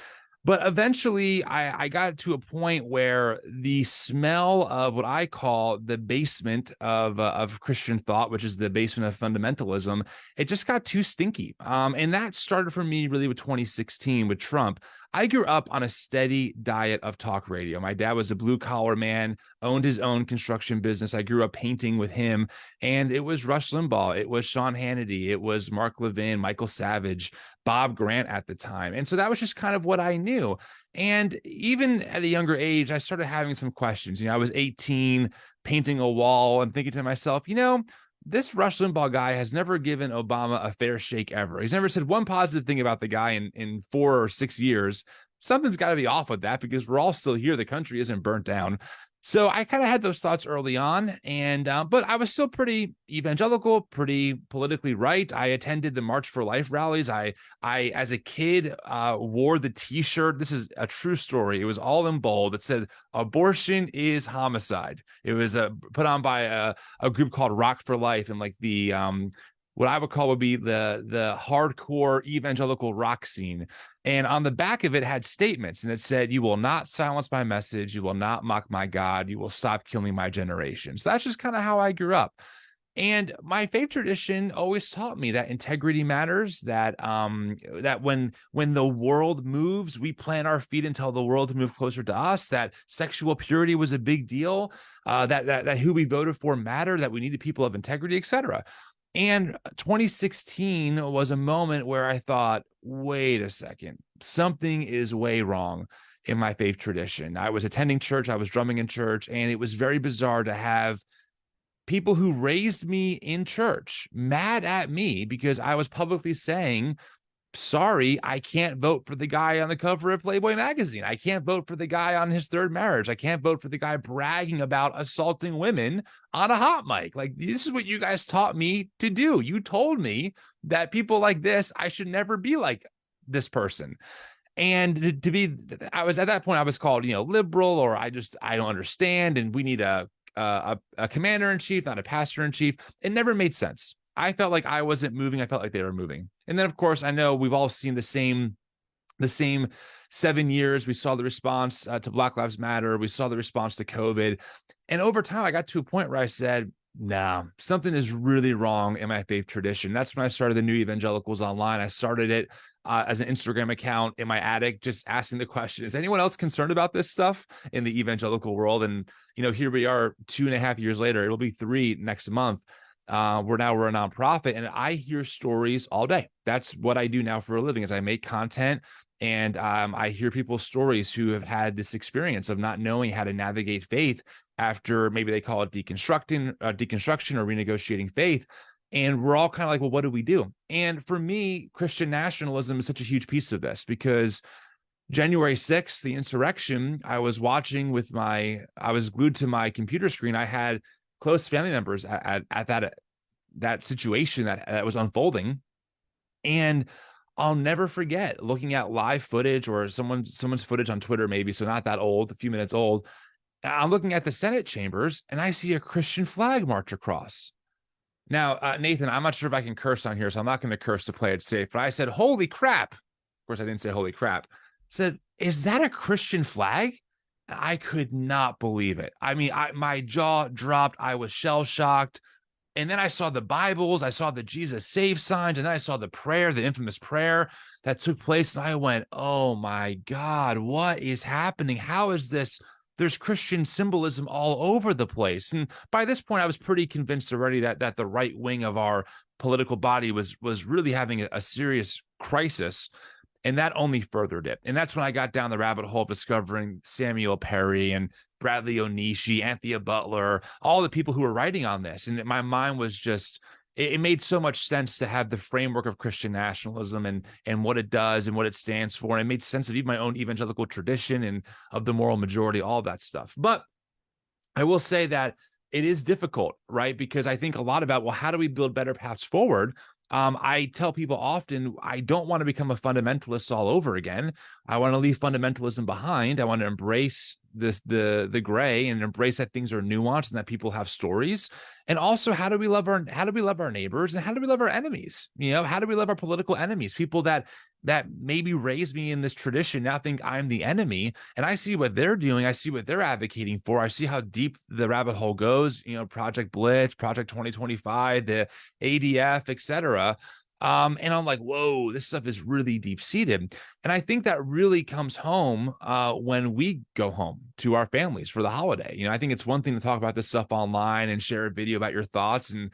Speaker 5: But eventually I got to a point where the smell of what I call the basement of Christian thought, which is the basement of fundamentalism, it just got too stinky. And that started for me really with 2016 with Trump. I grew up on a steady diet of talk radio. My dad was a blue collar man, owned his own construction business. I grew up painting with him, and it was Rush Limbaugh, it was Sean Hannity, it was Mark Levin, Michael Savage, Bob Grant at the time. And so that was just kind of what I knew. And even at a younger age, I started having some questions. I was 18, painting a wall and thinking to myself, this Rush Limbaugh guy has never given Obama a fair shake ever. He's never said one positive thing about the guy in 4 or 6 years. Something's got to be off with that because we're all still here. The country isn't burnt down. So I kind of had those thoughts early on, and but I was still pretty evangelical, pretty politically right. I attended the March for Life rallies. I as a kid wore the T-shirt. This is a true story. It was all in bold. It said "Abortion is homicide." It was put on by a group called Rock for Life, and like the what I would call would be the hardcore evangelical rock scene. And on the back of it had statements, and it said, "You will not silence my message. You will not mock my God. You will stop killing my generation." So that's just kind of how I grew up. And my faith tradition always taught me that integrity matters, that that when the world moves, we plant our feet and tell the world to move closer to us, that sexual purity was a big deal, that who we voted for mattered, that we needed people of integrity, etc. And 2016 was a moment where I thought, wait a second, something is way wrong in my faith tradition. I was attending church, I was drumming in church, and it was very bizarre to have people who raised me in church mad at me because I was publicly saying, sorry, I can't vote for the guy on the cover of Playboy magazine. I can't vote for the guy on his third marriage. I can't vote for the guy bragging about assaulting women on a hot mic. Like, this is what you guys taught me to do. You told me that people like this, I should never be like this person. And to be, I was at that point, I was called, liberal, or I don't understand. And we need a commander in chief, not a pastor in chief. It never made sense. I felt like I wasn't moving. I felt like they were moving. And then, of course, I know we've all seen the same 7 years. We saw the response to Black Lives Matter. We saw the response to COVID. And over time, I got to a point where I said, nah, something is really wrong in my faith tradition. That's when I started the New Evangelicals online. I started it as an Instagram account in my attic, just asking the question, is anyone else concerned about this stuff in the evangelical world? And, here we are 2.5 years later. It'll be 3 next month. We're a nonprofit, and I hear stories all day. That's what I do now for a living, is I make content, and I hear people's stories who have had this experience of not knowing how to navigate faith after, maybe they call it deconstruction or renegotiating faith. And we're all kind of like, well, what do we do? And for me, Christian nationalism is such a huge piece of this, because January 6th, the insurrection, I was watching I was glued to my computer screen. I had close family members at that situation that was unfolding. And I'll never forget looking at live footage or someone's footage on Twitter, maybe, so not that old, a few minutes old. I'm looking at the Senate chambers, and I see a Christian flag march across. Now, Nathan, I'm not sure if I can curse on here, so I'm not going to curse to play it safe, but I said, holy crap. Of course, I didn't say holy crap. I said, is that a Christian flag? I could not believe it. I mean, my jaw dropped. I was shell shocked. And then I saw the Bibles, I saw the Jesus save signs, and then I saw the prayer, the infamous prayer that took place. And I went, oh my God, what is happening? How is this? There's Christian symbolism all over the place. And by this point, I was pretty convinced already that the right wing of our political body was really having a serious crisis. And that only furthered it. And that's when I got down the rabbit hole of discovering Samuel Perry and Bradley Onishi, Anthea Butler, all the people who were writing on this. And my mind was just, it made so much sense to have the framework of Christian nationalism and what it does and what it stands for. And it made sense of even my own evangelical tradition and of the moral majority, all that stuff. But I will say that it is difficult, right? Because I think a lot about, well, how do we build better paths forward? I tell people often, I don't want to become a fundamentalist all over again. I want to leave fundamentalism behind. I want to embrace the gray and embrace that things are nuanced and that people have stories. And also, how do we love our neighbors and how do we love our enemies? You know, how do we love our political enemies? People that maybe raised me in this tradition now think I'm the enemy, and I see what they're doing. I see what they're advocating for. I see how deep the rabbit hole goes. You know, Project Blitz, Project 2025, the ADF, etc. And I'm like, whoa, this stuff is really deep seated. And I think that really comes home when we go home to our families for the holiday. You know, I think it's one thing to talk about this stuff online and share a video about your thoughts, and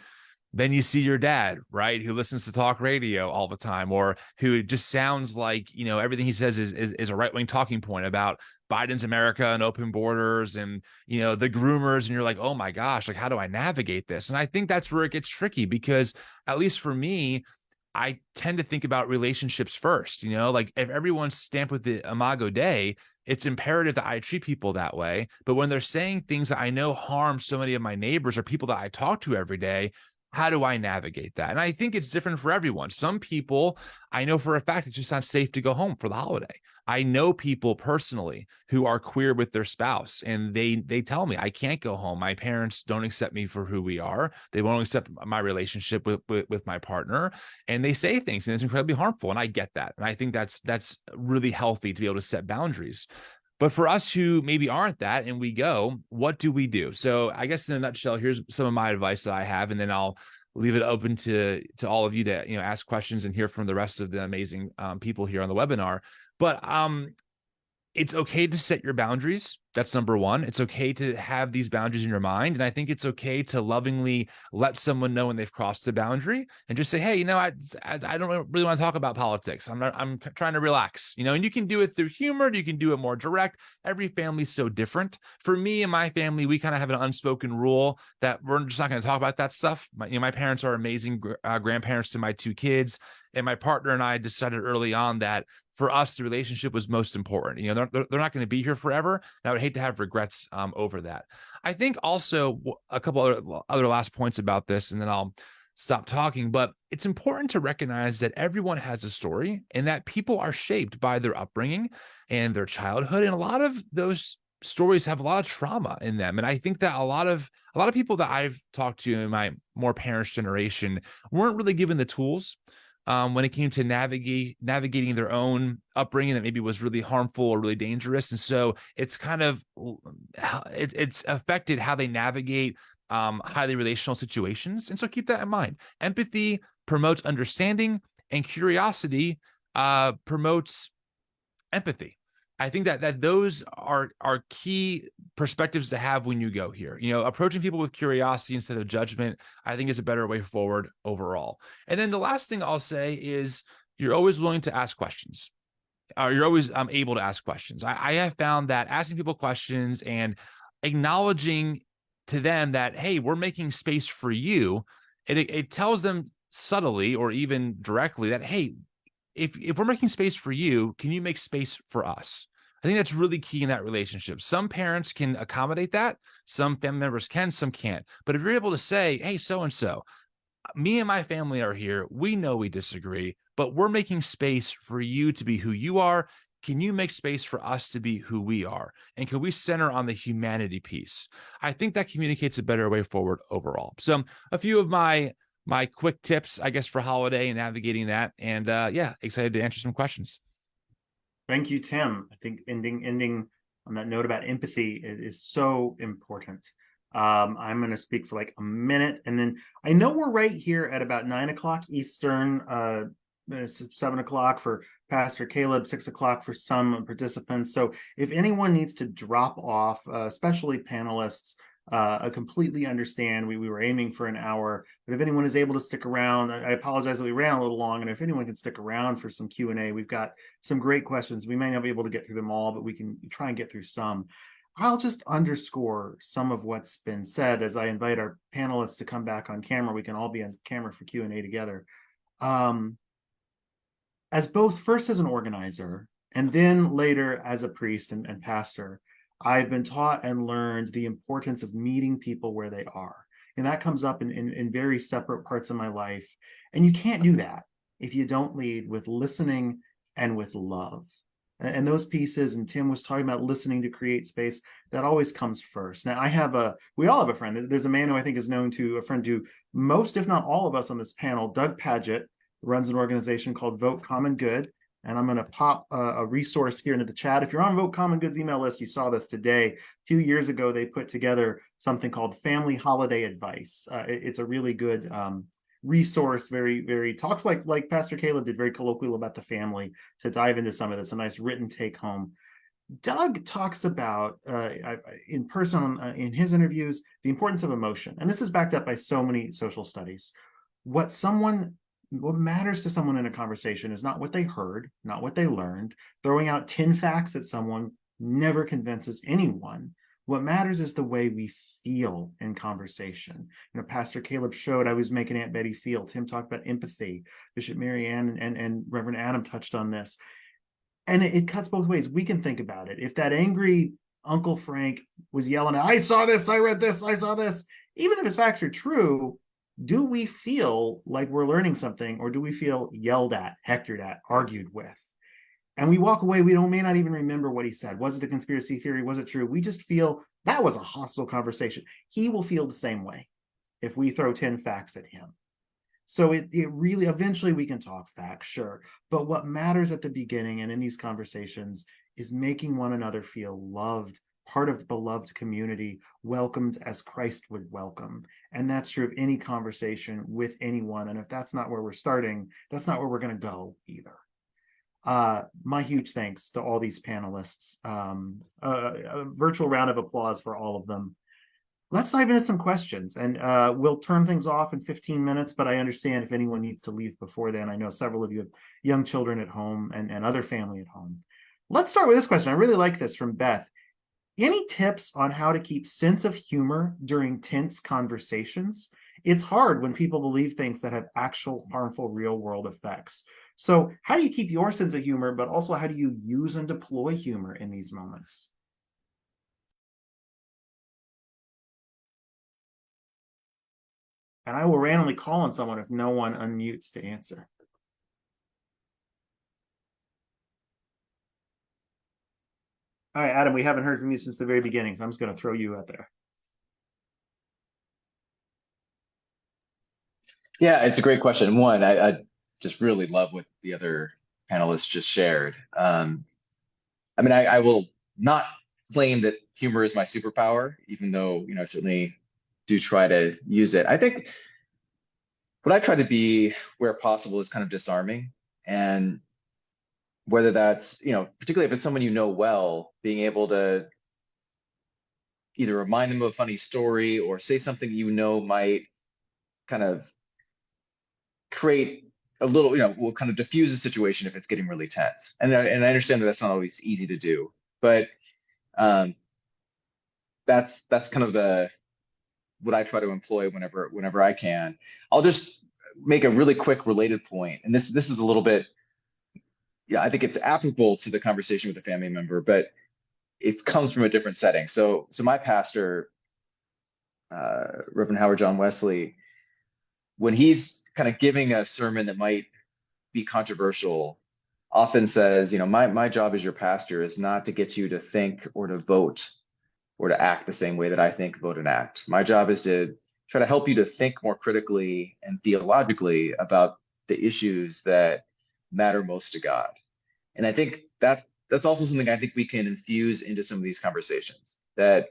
Speaker 5: then you see your dad, right, who listens to talk radio all the time, or who just sounds like, you know, everything he says is a right-wing talking point about Biden's America and open borders and, you know, the groomers. And you're like, oh my gosh, like, how do I navigate this? And I think that's where it gets tricky, because at least for me, I tend to think about relationships first. You know, like if everyone's stamped with the Imago Dei, it's imperative that I treat people that way. But when they're saying things that I know harm so many of my neighbors or people that I talk to every day, how do I navigate that? And I think it's different for everyone. Some people, I know for a fact, it's just not safe to go home for the holiday. I know people personally who are queer with their spouse, and they tell me, I can't go home. My parents don't accept me for who we are. They won't accept my relationship with my partner. And they say things, and it's incredibly harmful. And I get that. And I think that's really healthy to be able to set boundaries. But for us who maybe aren't that and we go, what do we do? So I guess in a nutshell, here's some of my advice that I have, and then I'll leave it open to all of you to, you know, ask questions and hear from the rest of the amazing people here on the webinar. But it's okay to set your boundaries. That's number one. It's okay to have these boundaries in your mind. And I think it's okay to lovingly let someone know when they've crossed the boundary and just say, hey, you know, I don't really want to talk about politics. I'm trying to relax, you know, and you can do it through humor. You can do it more direct. Every family's so different. For me and my family, we kind of have an unspoken rule that we're just not going to talk about that stuff. My parents are amazing grandparents to my two kids. And my partner and I decided early on that for us, the relationship was most important. You know, they're not going to be here forever. And I would hate to have regrets over that. I think also a couple other last points about this, and then I'll stop talking. But it's important to recognize that everyone has a story and that people are shaped by their upbringing and their childhood. And a lot of those stories have a lot of trauma in them. And I think that a lot of people that I've talked to in my more parents' generation weren't really given the tools when it came to navigating their own upbringing that maybe was really harmful or really dangerous. And so it's kind of, it's affected how they navigate highly relational situations. And so keep that in mind. Empathy promotes understanding, and curiosity promotes empathy. I think that those are key perspectives to have when you go here. You know, approaching people with curiosity instead of judgment, I think is a better way forward overall. And then the last thing I'll say is you're always willing to ask questions. You're always able to ask questions. I have found that asking people questions and acknowledging to them that, hey, we're making space for you, it tells them subtly or even directly that, hey, if we're making space for you, can you make space for us? I think that's really key in that relationship. Some parents can accommodate that. Some family members can, some can't. But if you're able to say, hey, so-and-so, me and my family are here. We know we disagree, but we're making space for you to be who you are. Can you make space for us to be who we are? And can we center on the humanity piece? I think that communicates a better way forward overall. So a few of my quick tips, I guess, for holiday and navigating that. And yeah, excited to answer some questions.
Speaker 1: Thank you, Tim. I think ending on that note about empathy is so important. I'm going to speak for like a minute, and then I know we're right here at about 9 o'clock Eastern, 7 o'clock for Pastor Caleb, 6 o'clock for some participants. So if anyone needs to drop off, especially panelists, I completely understand. We were aiming for an hour, but if anyone is able to stick around, I apologize that we ran a little long, and if anyone can stick around for some Q&A, we've got some great questions. We may not be able to get through them all, but we can try and get through some. I'll just underscore some of what's been said as I invite our panelists to come back on camera. We can all be on camera for Q&A together. As both first as an organizer and then later as a priest and pastor, I've been taught and learned the importance of meeting people where they are. And that comes up in very separate parts of my life. And you can't do that if you don't lead with listening and with love. And those pieces, and Tim was talking about listening to create space, that always comes first. Now, we all have a friend. There's a man who I think is known to, a friend to most, if not all of us on this panel, Doug Paget, runs an organization called Vote Common Good. And I'm going to pop a resource here into the chat. If you're on Vote Common Good's email list, you saw this today. A few years ago, they put together something called Family Holiday Advice. It's a really good resource, very talks like Pastor Caleb did, very colloquial about the family, to dive into some of this, a nice written take home. Doug talks about in person in his interviews, the importance of emotion. And this is backed up by so many social studies. What matters to someone in a conversation is not what they heard, not what they learned. Throwing out 10 facts at someone never convinces anyone. What matters is the way we feel in conversation. Pastor Caleb showed I was making Aunt Betty feel. Tim talked about empathy. Bishop Mariann and Reverend Adam touched on this. And it cuts both ways. We can think about it. If that angry Uncle Frank was yelling, I saw this, I read this, I saw this, even if his facts are true, do we feel like we're learning something, or do we feel yelled at, hectored at, argued with? And we walk away, we may not even remember what he said. Was it a conspiracy theory? Was it true? We just feel that was a hostile conversation. He will feel the same way if we throw 10 facts at him. So it really, eventually we can talk facts, sure. But what matters at the beginning and in these conversations is making one another feel loved, part of the beloved community, welcomed as Christ would welcome. And that's true of any conversation with anyone. And if that's not where we're starting, that's not where we're going to go either. My huge thanks to all these panelists. A virtual round of applause for all of them. Let's dive into some questions, and we'll turn things off in 15 minutes, but I understand if anyone needs to leave before then. I know several of you have young children at home and other family at home. Let's start with this question. I really like this from Beth. Any tips on how to keep sense of humor during tense conversations? It's hard when people believe things that have actual harmful real world effects. So how do you keep your sense of humor, but also how do you use and deploy humor in these moments? And I will randomly call on someone if no one unmutes to answer. All right, Adam, we haven't heard from you since the very beginning, so I'm just going to throw you out there.
Speaker 2: Yeah, it's a great question. One, I just really love what the other panelists just shared. I will not claim that humor is my superpower, even though, I certainly do try to use it. I think what I try to be where possible is kind of disarming, and whether that's, particularly if it's someone you know well, being able to either remind them of a funny story or say something might kind of create a little, will kind of diffuse the situation if it's getting really tense. And I understand that that's not always easy to do, but that's kind of what I try to employ whenever I can. I'll just make a really quick related point, and this is a little bit, I think it's applicable to the conversation with a family member, but it comes from a different setting. So my pastor, Reverend Howard John Wesley, when he's kind of giving a sermon that might be controversial, often says, my job as your pastor is not to get you to think or to vote or to act the same way that I think, vote, and act. My job is to try to help you to think more critically and theologically about the issues that matter most to God. And I think that's that's also something I think we can infuse into some of these conversations. That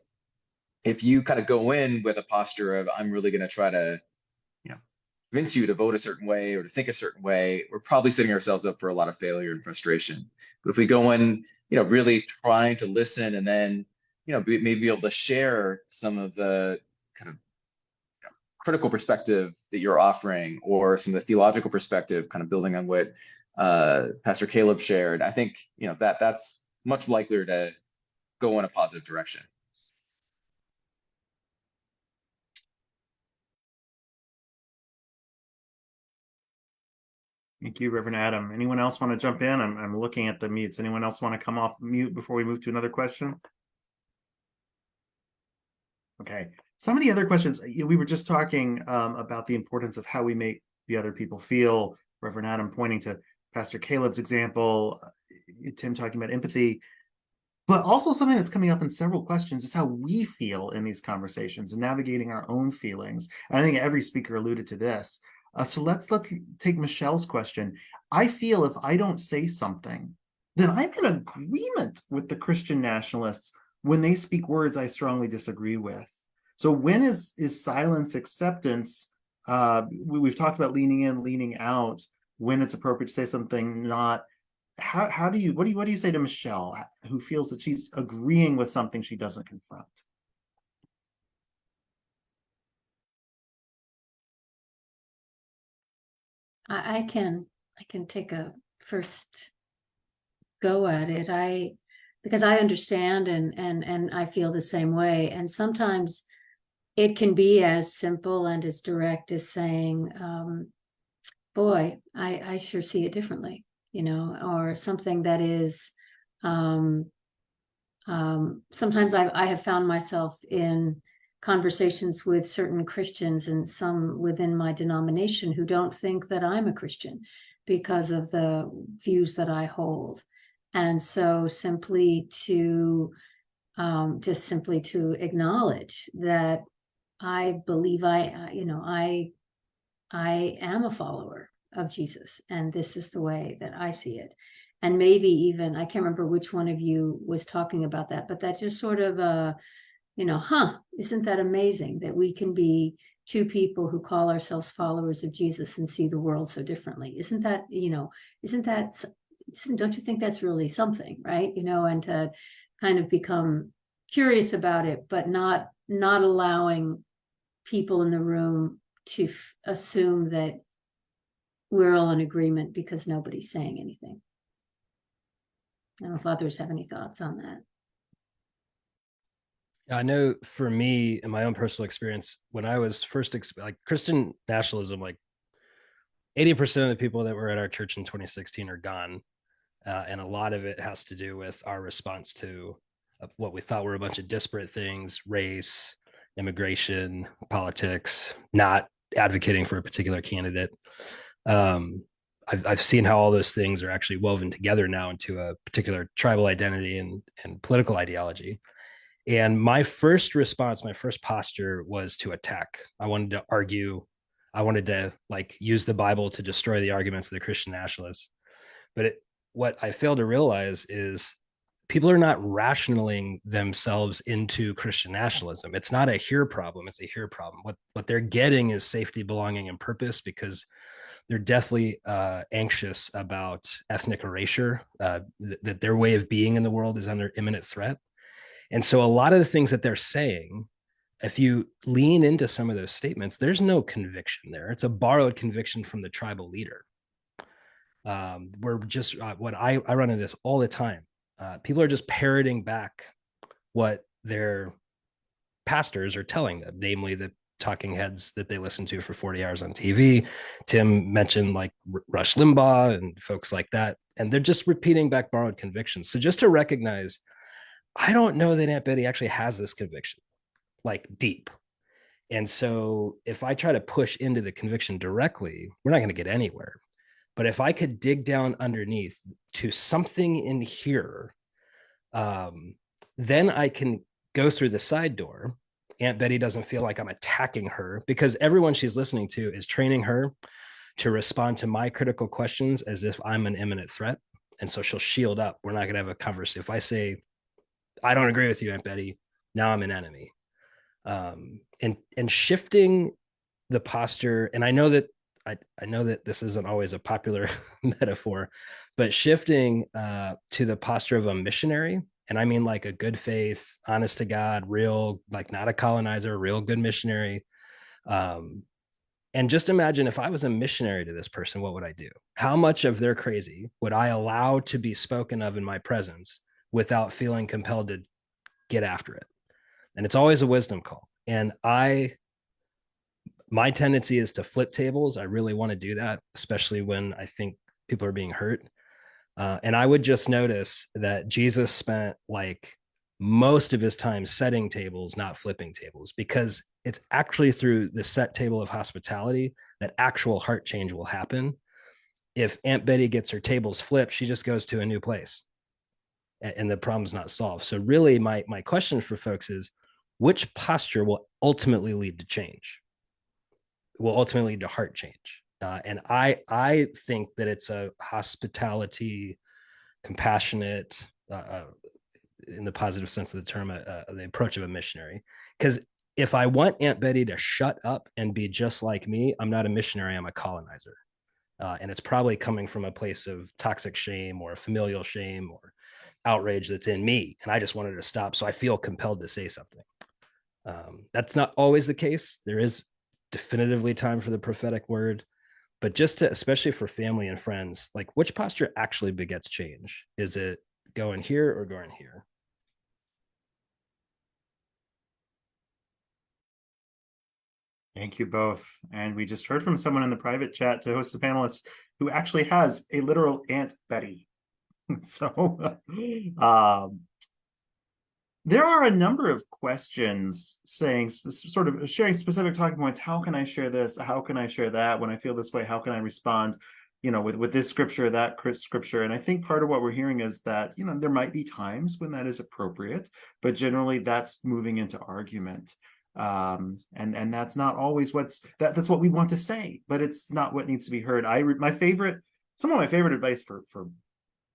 Speaker 2: if you kind of go in with a posture of, I'm really going to try to, convince you to vote a certain way or to think a certain way, we're probably setting ourselves up for a lot of failure and frustration. But if we go in, really trying to listen and then, maybe be able to share some of the kind of critical perspective that you're offering, or some of the theological perspective, kind of building on what Pastor Caleb shared, I think, that's much likelier to go in a positive direction.
Speaker 1: Thank you, Reverend Adam. Anyone else want to jump in? I'm looking at the mutes. Anyone else want to come off mute before we move to another question? Okay. Some of the other questions, we were just talking about the importance of how we make the other people feel. Reverend Adam pointing to Pastor Caleb's example, Tim talking about empathy, but also something that's coming up in several questions is how we feel in these conversations and navigating our own feelings. And I think every speaker alluded to this. So let's take Michelle's question. I feel if I don't say something, then I'm in agreement with the Christian nationalists when they speak words I strongly disagree with. So when is silence acceptance? We've talked about leaning in, leaning out, when it's appropriate to say something, not. What do you say to Michelle, who feels that she's agreeing with something she doesn't confront?
Speaker 3: I can take a first go at it. Because I understand and I feel the same way. And sometimes it can be as simple and as direct as saying, boy, I sure see it differently, or something that is, sometimes I have found myself in conversations with certain Christians and some within my denomination who don't think that I'm a Christian because of the views that I hold. And so simply to acknowledge that I believe I am a follower of Jesus, and this is the way that I see it. And maybe even, I can't remember which one of you was talking about that, but that just sort of isn't that amazing that we can be two people who call ourselves followers of Jesus and see the world so differently? Don't you think that's really something, right? And to kind of become curious about it, but not allowing people in the room to assume that we're all in agreement because nobody's saying anything. I don't know if others have any thoughts on that.
Speaker 4: I know for me, in my own personal experience, when I was first like Christian nationalism, like 80% of the people that were at our church in 2016 are gone. And a lot of it has to do with our response to what we thought were a bunch of disparate things: race, immigration, politics, not advocating for a particular candidate. I've seen how all those things are actually woven together now into a particular tribal identity and political ideology. And my first response, my first posture was to attack. I wanted to argue. I wanted to use the Bible to destroy the arguments of the Christian nationalists. But what I failed to realize is people are not rationaling themselves into Christian nationalism. It's not a here problem, it's a here problem. What they're getting is safety, belonging, and purpose, because they're deathly anxious about ethnic erasure, that their way of being in the world is under imminent threat. And so a lot of the things that they're saying, if you lean into some of those statements, there's no conviction there. It's a borrowed conviction from the tribal leader. We're just what I run into this all the time. People are just parroting back what their pastors are telling them, namely the talking heads that they listen to for 40 hours on TV. Tim mentioned Rush Limbaugh and folks like that, and they're just repeating back borrowed convictions. So just to recognize, I don't know that Aunt Betty actually has this conviction, deep. And so if I try to push into the conviction directly, we're not going to get anywhere. But if I could dig down underneath to something in here, then I can go through the side door. Aunt Betty doesn't feel like I'm attacking her, because everyone she's listening to is training her to respond to my critical questions as if I'm an imminent threat, And so she'll shield up. We're not going to have a conversation. If I say, I don't agree with you, Aunt Betty, now I'm an enemy. And shifting the posture, and I know that this isn't always a popular metaphor, but shifting to the posture of a missionary, and I mean like a good faith, honest to God, real, like not a colonizer, real good missionary. And just imagine if I was a missionary to this person, what would I do? How much of their crazy would I allow to be spoken of in my presence without feeling compelled to get after it? And it's always a wisdom call. And my tendency is to flip tables. I really want to do that, especially when I think people are being hurt. And I would just notice that Jesus spent like most of his time setting tables, not flipping tables, because it's actually through the set table of hospitality that actual heart change will happen. If Aunt Betty gets her tables flipped, she just goes to a new place and the problem's not solved. So really my question for folks is, which posture will ultimately lead to change? Will ultimately lead to heart change. And I think that it's a hospitality, compassionate, in the positive sense of the term, the approach of a missionary. Because if I want Aunt Betty to shut up and be just like me, I'm not a missionary, I'm a colonizer. And it's probably coming from a place of toxic shame or familial shame or outrage that's in me. And I just wanted to stop. So I feel compelled to say something. That's not always the case. There is definitively time for the prophetic word, but just to, especially for family and friends, like which posture actually begets change? Is it going here or going here?
Speaker 1: Thank you both. And we just heard from someone in the private chat to host the panelists who actually has a literal Aunt Betty. So there are a number of questions saying, sort of sharing specific talking points. How can I share this? How can I share that? When I feel this way, how can I respond, with this scripture, that scripture? And I think part of what we're hearing is that, there might be times when that is appropriate, but generally that's moving into argument. And that's not always that's what we want to say, but it's not what needs to be heard. Some of my favorite advice for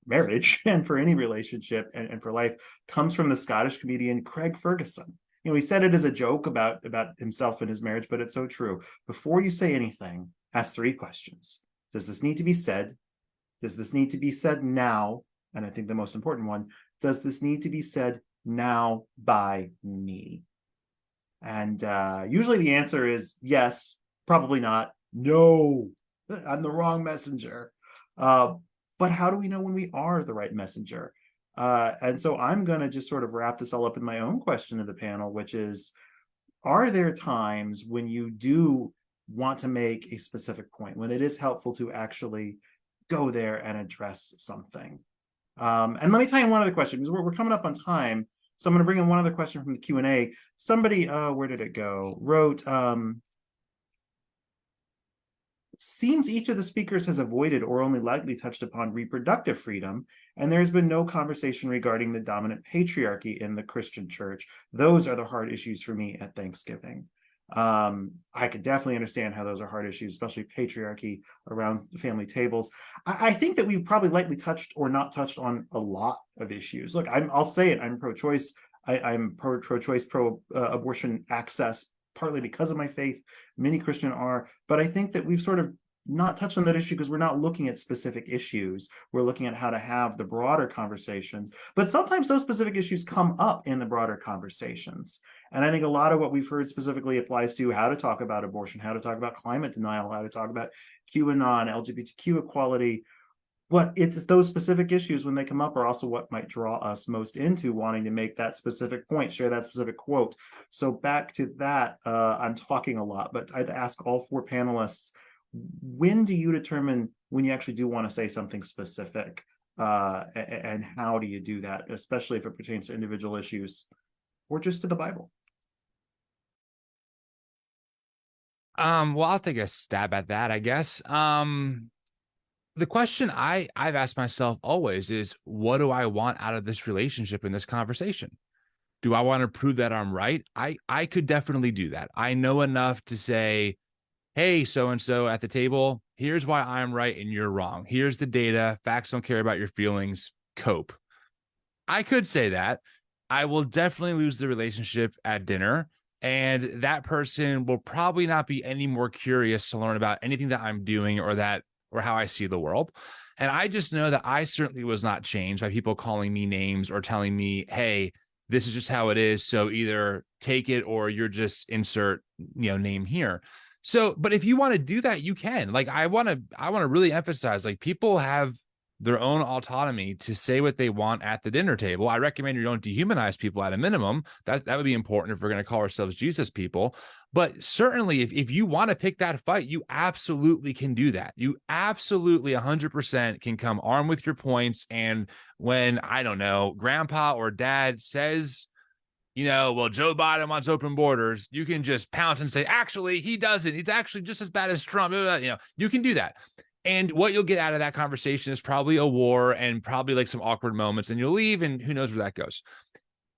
Speaker 1: marriage and for any relationship and for life comes from the Scottish comedian Craig Ferguson. He said it as a joke about himself and his marriage, but it's so true. Before you say anything, ask 3 questions. Does this need to be said? Does this need to be said now? And I think the most important one, does this need to be said now by me? And usually the answer is yes, probably not, no, I'm the wrong messenger. But how do we know when we are the right messenger? And so I'm going to just sort of wrap this all up in my own question to the panel, which is, are there times when you do want to make a specific point, when it is helpful to actually go there and address something? And let me tell you one other question, because we're coming up on time. So I'm going to bring in one other question from the Q&A. Somebody, where did it go? Wrote, seems each of the speakers has avoided or only lightly touched upon reproductive freedom, and there's been no conversation regarding the dominant patriarchy in the Christian church. Those are the hard issues for me at Thanksgiving. I could definitely understand how those are hard issues, especially patriarchy around family tables. I think that we've probably lightly touched or not touched on a lot of issues. Look, I'll say it, I'm pro-choice. I'm pro-choice, pro-abortion access, partly because of my faith. Many Christian are, but I think that we've sort of not touched on that issue because we're not looking at specific issues. We're looking at how to have the broader conversations, but sometimes those specific issues come up in the broader conversations. And I think a lot of what we've heard specifically applies to how to talk about abortion, how to talk about climate denial, how to talk about QAnon, LGBTQ equality. But it's those specific issues when they come up are also what might draw us most into wanting to make that specific point, share that specific quote. So back to that, I'm talking a lot, but I'd ask all 4 panelists, when do you determine when you actually do want to say something specific? And how do you do that, especially if it pertains to individual issues or just to the Bible?
Speaker 5: Well, I'll take a stab at that, I guess. The question I've asked myself always is, what do I want out of this relationship in this conversation? Do I want to prove that I'm right? I could definitely do that. I know enough to say, hey, so-and-so at the table, here's why I'm right and you're wrong. Here's the data. Facts don't care about your feelings. Cope. I could say that. I will definitely lose the relationship at dinner. And that person will probably not be any more curious to learn about anything that I'm doing or how I see the world. And I just know that I certainly was not changed by people calling me names or telling me, hey, this is just how it is. So either take it or you're just insert, name here. So, but if you want to do that, you can. Like, I want to really emphasize, like, people have their own autonomy to say what they want at the dinner table. I recommend you don't dehumanize people at a minimum. That would be important if we're going to call ourselves Jesus people. But certainly, if you want to pick that fight, you absolutely can do that. You absolutely 100% can come armed with your points. And when, I don't know, grandpa or dad says, well, Joe Biden wants open borders, you can just pounce and say, actually, he doesn't. He's actually just as bad as Trump. You can do that. And what you'll get out of that conversation is probably a war and probably like some awkward moments, and you'll leave, and who knows where that goes.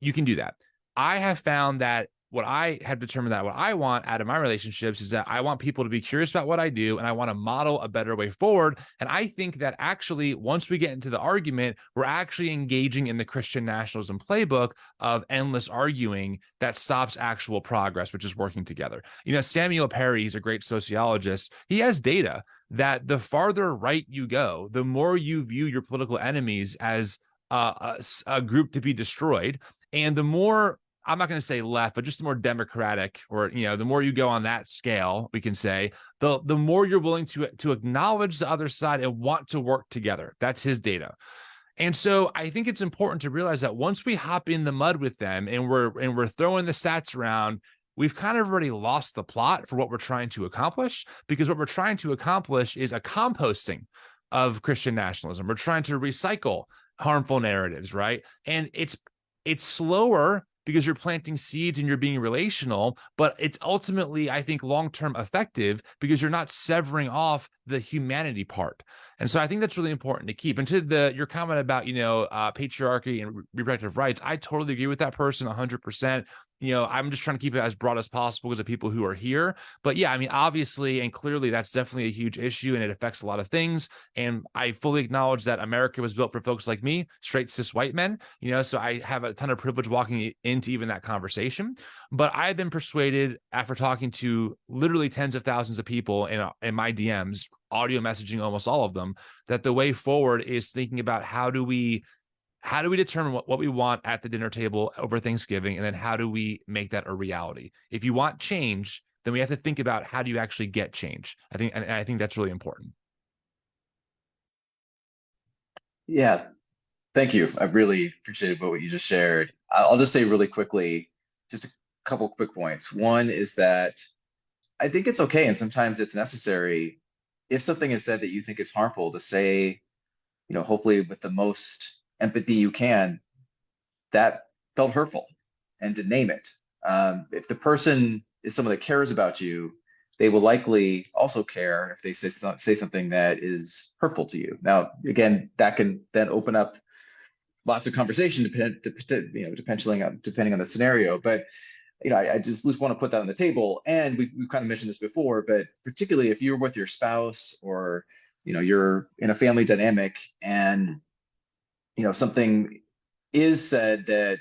Speaker 5: You can do that. I have found that what I have determined that what I want out of my relationships is that I want people to be curious about what I do, and I want to model a better way forward. And I think that actually, once we get into the argument, we're actually engaging in the Christian nationalism playbook of endless arguing that stops actual progress, which is working together. Samuel Perry, he's a great sociologist. He has data that the farther right you go, the more you view your political enemies as a group to be destroyed. And the more, I'm not going to say left, but just the more democratic, or, the more you go on that scale, we can say, the more you're willing to acknowledge the other side and want to work together. That's his data. And so I think it's important to realize that once we hop in the mud with them and we're throwing the stats around, we've kind of already lost the plot for what we're trying to accomplish, because what we're trying to accomplish is a composting of Christian nationalism. We're trying to recycle harmful narratives, right? And it's slower because you're planting seeds and you're being relational, but it's ultimately, I think, long-term effective because you're not severing off the humanity part. And so I think that's really important to keep. And to your comment about, patriarchy and reproductive rights, I totally agree with that person 100%. I'm just trying to keep it as broad as possible because of people who are here. But yeah, I mean, obviously and clearly that's definitely a huge issue, and it affects a lot of things. And I fully acknowledge that America was built for folks like me, straight cis white men, so I have a ton of privilege walking into even that conversation. But I've been persuaded, after talking to literally tens of thousands of people in my DMs, audio messaging almost all of them, that the way forward is thinking about how do we determine what we want at the dinner table over Thanksgiving, and then how do we make that a reality? If you want change, then we have to think about how do you actually get change. I think that's really important.
Speaker 2: Yeah, thank you. I really appreciated what you just shared. I'll just say really quickly, just a couple quick points. One is that I think it's okay, and sometimes it's necessary, if something is said that you think is harmful, to say, hopefully with the most empathy you can, that felt hurtful, and to name it. If the person is someone that cares about you, they will likely also care if they say something that is hurtful to you. Now, again, that can then open up lots of conversation depending on the scenario. But I just want to put that on the table. And we've kind of mentioned this before, but particularly if you're with your spouse, or you're in a family dynamic, and something is said that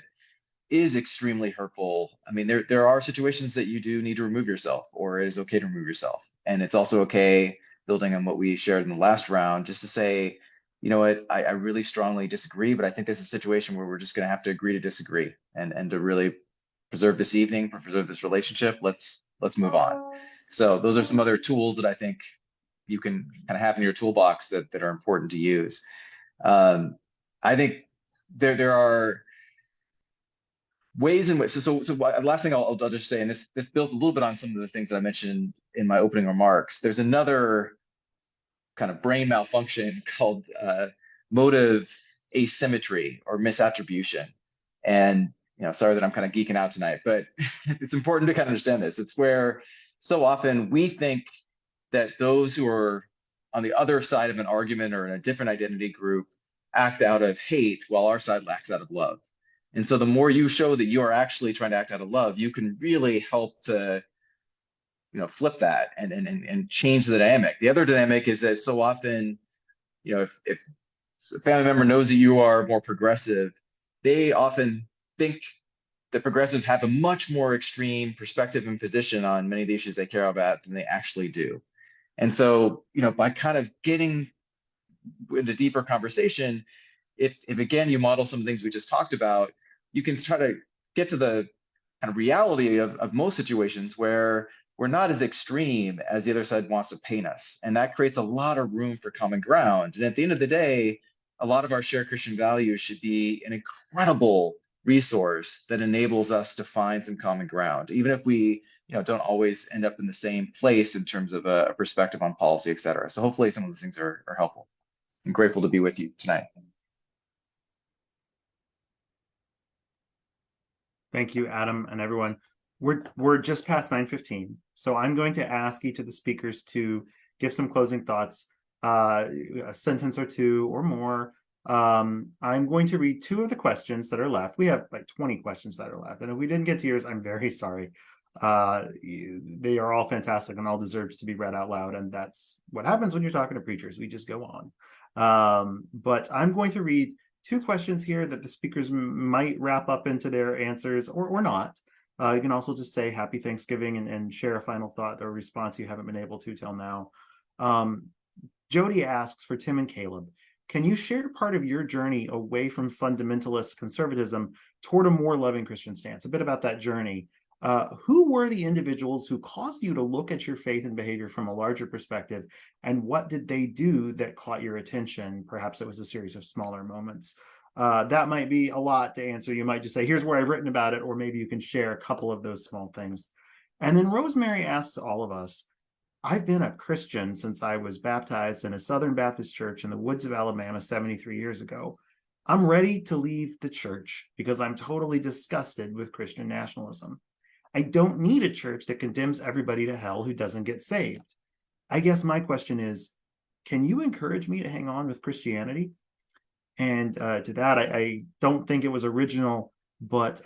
Speaker 2: is extremely hurtful. I mean, there are situations that you do need to remove yourself, or it is okay to remove yourself. And it's also okay, building on what we shared in the last round, just to say, you know what, I really strongly disagree, but I think this is a situation where we're just going to have to agree to disagree, and to really preserve this evening, preserve this relationship. Let's move on. So those are some other tools that I think you can kind of have in your toolbox that are important to use. I think there are ways in which, so last thing I'll just say, and this built a little bit on some of the things that I mentioned in my opening remarks. There's another kind of brain malfunction called motive asymmetry or misattribution. And sorry that I'm kind of geeking out tonight, but it's important to kind of understand this. It's where so often we think that those who are on the other side of an argument or in a different identity group act out of hate, while our side acts out of love. And so the more you show that you are actually trying to act out of love, you can really help to flip that and change the dynamic. The other dynamic is that so often, if a family member knows that you are more progressive, they often think that progressives have a much more extreme perspective and position on many of the issues they care about than they actually do. And so, by kind of getting into deeper conversation, if again, you model some of the things we just talked about, you can try to get to the kind of reality of most situations where we're not as extreme as the other side wants to paint us. And that creates a lot of room for common ground. And at the end of the day, a lot of our shared Christian values should be an incredible resource that enables us to find some common ground, even if we don't always end up in the same place in terms of a perspective on policy, et cetera. So hopefully some of those things are helpful. I'm grateful to be with you tonight.
Speaker 1: Thank you, Adam, and everyone. We're just past 9:15, so I'm going to ask each of the speakers to give some closing thoughts, a sentence or two or more. I'm going to read 2 of the questions that are left. We have like 20 questions that are left, and if we didn't get to yours, I'm very sorry. They are all fantastic and all deserves to be read out loud, and that's what happens when you're talking to preachers. We just go on. But I'm going to read 2 questions here that the speakers might wrap up into their answers or not. You can also just say happy Thanksgiving and share a final thought or response you haven't been able to till now. Jody asks for Tim and Caleb, can you share part of your journey away from fundamentalist conservatism toward a more loving Christian stance? A bit about that journey. Who were the individuals who caused you to look at your faith and behavior from a larger perspective, and what did they do that caught your attention? Perhaps it was a series of smaller moments. That might be a lot to answer. You might just say, here's where I've written about it, or maybe you can share a couple of those small things. And then Rosemary asks all of us, I've been a Christian since I was baptized in a Southern Baptist church in the woods of Alabama 73 years ago. I'm ready to leave the church because I'm totally disgusted with Christian nationalism. I don't need a church that condemns everybody to hell who doesn't get saved. I guess my question is, can you encourage me to hang on with Christianity? And to that, I don't think it was original, but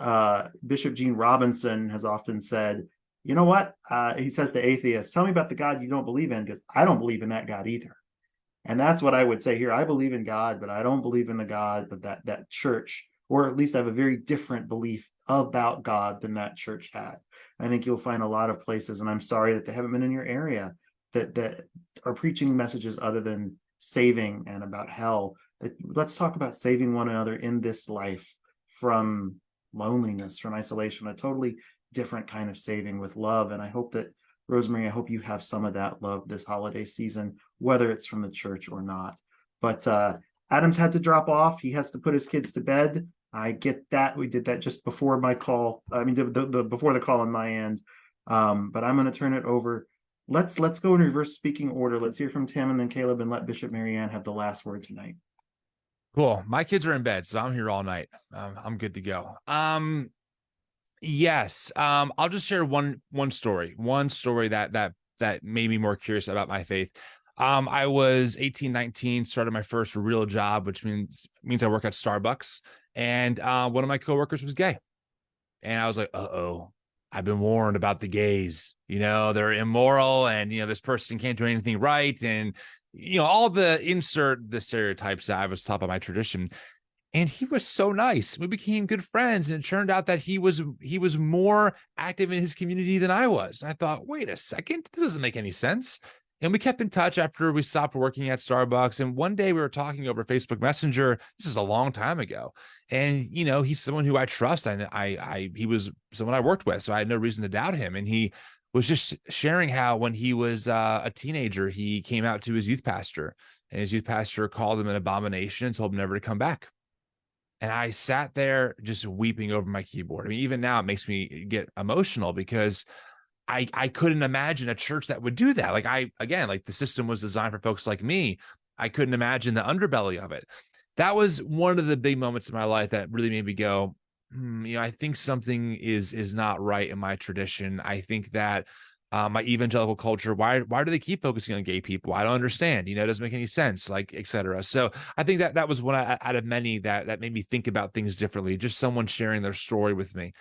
Speaker 1: Bishop Gene Robinson has often said, you know what? He says to atheists, tell me about the God you don't believe in, because I don't believe in that God either. And that's what I would say here. I believe in God, but I don't believe in the God of that church, or at least I have a very different belief about God than that church had. I think you'll find a lot of places, and I'm sorry that they haven't been in your area, that are preaching messages other than saving and about hell. Let's talk about saving one another in this life from loneliness, from isolation, a totally different kind of saving with love. And I hope that, Rosemary, I hope you have some of that love this holiday season, whether it's from the church or not. But Adam's had to drop off. He has to put his kids to bed. I get that. We did that just before my call. I mean, before the call on my end. But I'm going to turn it over. Let's go in reverse speaking order. Let's hear from Tim and then Caleb, and let Bishop Mariann have the last word tonight.
Speaker 5: Cool. My kids are in bed, so I'm here all night. I'm good to go. Yes. I'll just share one story that made me more curious about my faith. I was 18, 19, started my first real job, which means I work at Starbucks. And one of my coworkers was gay. And I was like, uh-oh, I've been warned about the gays. They're immoral, and, this person can't do anything right. And, all the stereotypes that I was taught by my tradition. And he was so nice. We became good friends. And it turned out that he was more active in his community than I was. And I thought, wait a second, this doesn't make any sense. And we kept in touch after we stopped working at Starbucks. And one day we were talking over Facebook Messenger. This is a long time ago. And, he's someone who I trust. And he was someone I worked with. So I had no reason to doubt him. And he was just sharing how when he was a teenager, he came out to his youth pastor. And his youth pastor called him an abomination and told him never to come back. And I sat there just weeping over my keyboard. I mean, even now it makes me get emotional because I couldn't imagine a church that would do that. Like the system was designed for folks like me. I couldn't imagine the underbelly of it. That was one of the big moments in my life that really made me go, I think something is not right in my tradition. I think that my evangelical culture, why do they keep focusing on gay people? I don't understand. It doesn't make any sense, et cetera. So I think that was one out of many that made me think about things differently. Just someone sharing their story with me.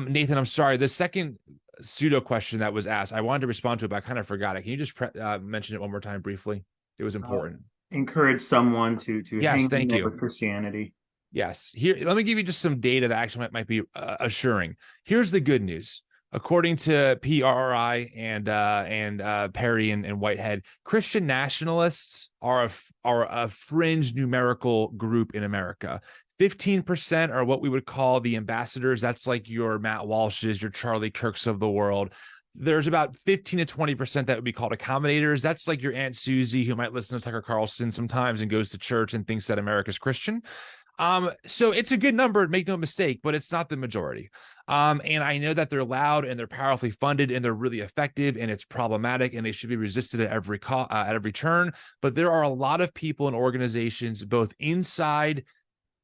Speaker 5: Nathan, I'm sorry. The second pseudo question that was asked, I wanted to respond to it, but I kind of forgot it. Can you just mention it one more time briefly? It was important.
Speaker 1: Encourage someone to
Speaker 5: Yes,
Speaker 1: hang
Speaker 5: thank
Speaker 1: in
Speaker 5: you.
Speaker 1: with Christianity.
Speaker 5: Yes. Here, let me give you just some data that actually might be assuring. Here's the good news. According to PRRI and Perry and Whitehead, Christian nationalists are a fringe numerical group in America. 15% are what we would call the ambassadors. That's like your Matt Walshes, your Charlie Kirks of the world. There's about 15 to 20% that would be called accommodators. That's like your Aunt Susie, who might listen to Tucker Carlson sometimes and goes to church and thinks that America's Christian. So it's a good number, make no mistake, but it's not the majority. And I know that they're loud and they're powerfully funded and they're really effective and it's problematic and they should be resisted at every turn. But there are a lot of people and organizations, both inside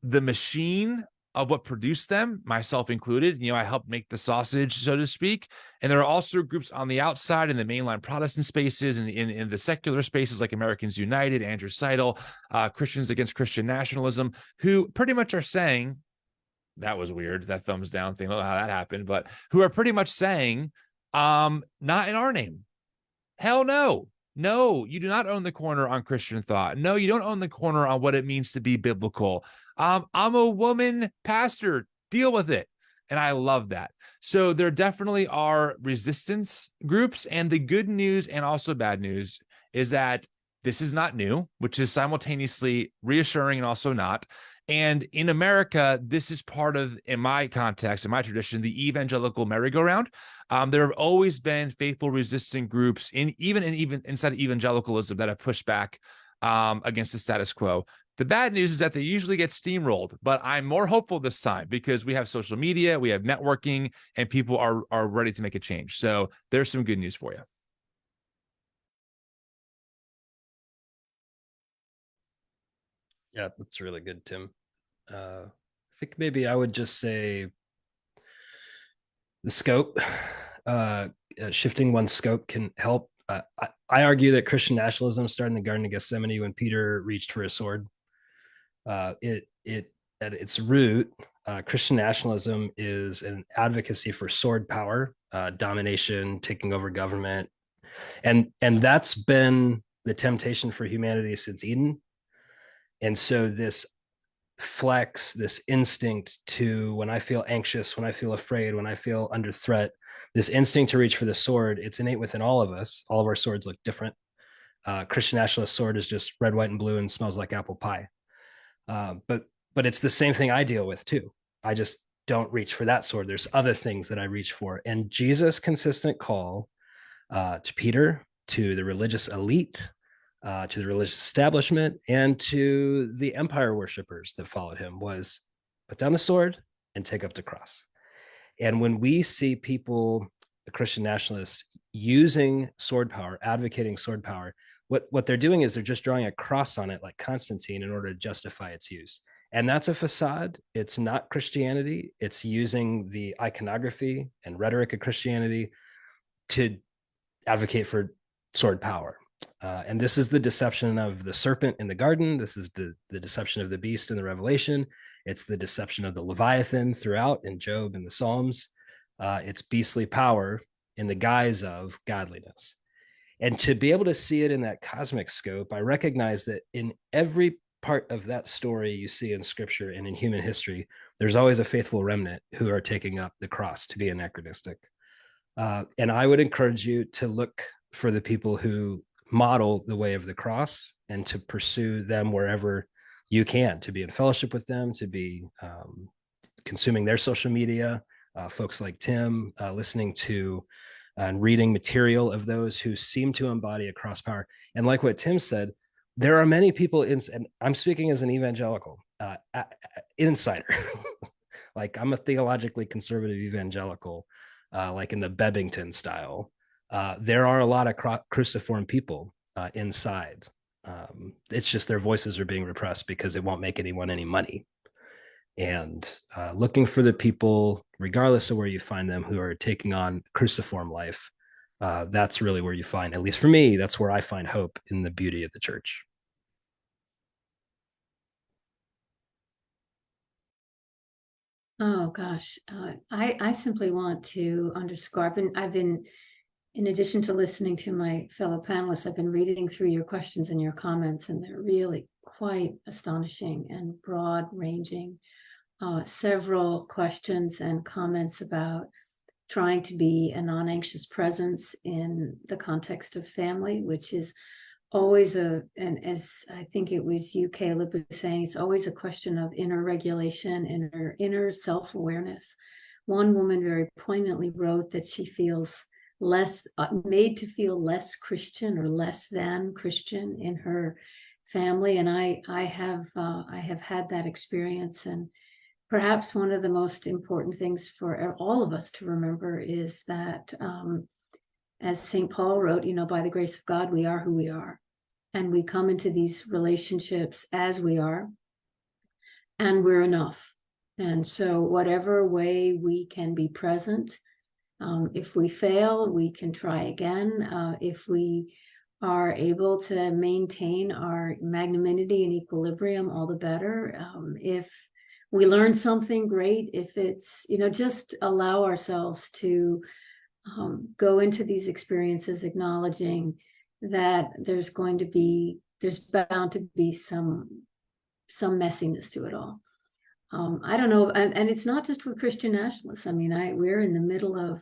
Speaker 5: the machine of what produced them, myself included. I helped make the sausage, so to speak. And there are also groups on the outside in the mainline Protestant spaces and in the secular spaces like Americans United, Andrew Seidel, Christians Against Christian Nationalism, who pretty much are saying, that was weird, that thumbs down thing, I don't know how that happened, but who are pretty much saying, not in our name. Hell no. No, you do not own the corner on Christian thought. No, you don't own the corner on what it means to be biblical. I'm a woman pastor. Deal with it. And I love that. So there definitely are resistance groups. And the good news and also bad news is that this is not new, which is simultaneously reassuring and also not. And in America, this is part of, in my context, in my tradition, the evangelical merry-go-round. There have always been faithful resistant groups even inside of evangelicalism that have pushed back against the status quo. The bad news is that they usually get steamrolled, but I'm more hopeful this time because we have social media, we have networking, and people are ready to make a change. So there's some good news for you.
Speaker 4: Yeah, that's really good, Tim. I think maybe I would just say the scope, shifting one's scope can help. I argue that Christian nationalism started in the Garden of Gethsemane when Peter reached for a sword. It at its root, Christian nationalism is an advocacy for sword power, domination, taking over government, and that's been the temptation for humanity since Eden. And so this instinct to, when I feel anxious, when I feel afraid, when I feel under threat, this instinct to reach for the sword, it's innate within all of us. All of our swords look different. Christian nationalist sword is just red, white, and blue and smells like apple pie. But it's the same thing I deal with too. I just don't reach for that sword. There's other things that I reach for. And Jesus' consistent call to Peter, to the religious elite, to the religious establishment, and to the empire worshippers that followed him was put down the sword and take up the cross. And when we see people, the Christian nationalists, using sword power, advocating sword power, what they're doing is they're just drawing a cross on it like Constantine in order to justify its use. And that's a facade. It's not Christianity. It's using the iconography and rhetoric of Christianity to advocate for sword power. And this is the deception of the serpent in the garden. This is the deception of the beast in the Revelation. It's the deception of the Leviathan throughout in Job and the Psalms. It's beastly power in the guise of godliness. And to be able to see it in that cosmic scope, I recognize that in every part of that story you see in scripture and in human history, there's always a faithful remnant who are taking up the cross to be anachronistic. And I would encourage you to look for the people who model the way of the cross and to pursue them wherever you can, to be in fellowship with them, to be consuming their social media, folks like Tim, listening to and reading material of those who seem to embody a cross power. And like what Tim said, there are many people and I'm speaking as an evangelical insider. Like I'm a theologically conservative evangelical, like in the Bebington style. There are a lot of cruciform people inside. It's just their voices are being repressed because it won't make anyone any money. And looking for the people, regardless of where you find them, who are taking on cruciform life, that's really where you find, at least for me, that's where I find hope in the beauty of the church.
Speaker 3: Oh gosh, I simply want to underscore. I've been, in addition to listening to my fellow panelists, I've been reading through your questions and your comments, and they're really quite astonishing and broad-ranging. Several questions and comments about trying to be a non-anxious presence in the context of family, which is always and as I think it was you, Caleb, was saying, it's always a question of inner regulation, inner self-awareness. One woman very poignantly wrote that she feels made to feel less Christian or less than Christian in her family. And I have had that experience. And perhaps one of the most important things for all of us to remember is that, as St. Paul wrote, by the grace of God, we are who we are. And we come into these relationships as we are, and we're enough. And so whatever way we can be present, if we fail, we can try again. If we are able to maintain our magnanimity and equilibrium, all the better. If we learn something, great. If it's, just allow ourselves to go into these experiences acknowledging that there's bound to be some messiness to it all. I don't know, and it's not just with Christian nationalists. I mean, we're in the middle of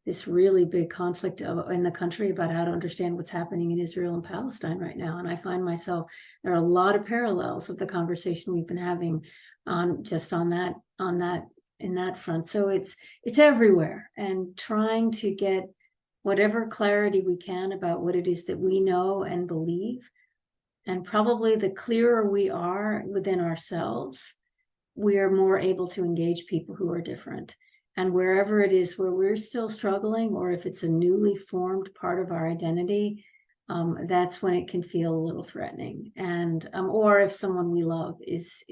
Speaker 3: this really big conflict in the country about how to understand what's happening in Israel and Palestine right now. And I find myself, there are a lot of parallels of the conversation we've been having on in that front. So it's everywhere, and trying to get whatever clarity we can about what it is that we know and believe. And probably the clearer we are within ourselves, we are more able to engage people who are different. And wherever it is where we're still struggling, or if it's a newly formed part of our identity, that's when it can feel a little threatening. And or if someone we love is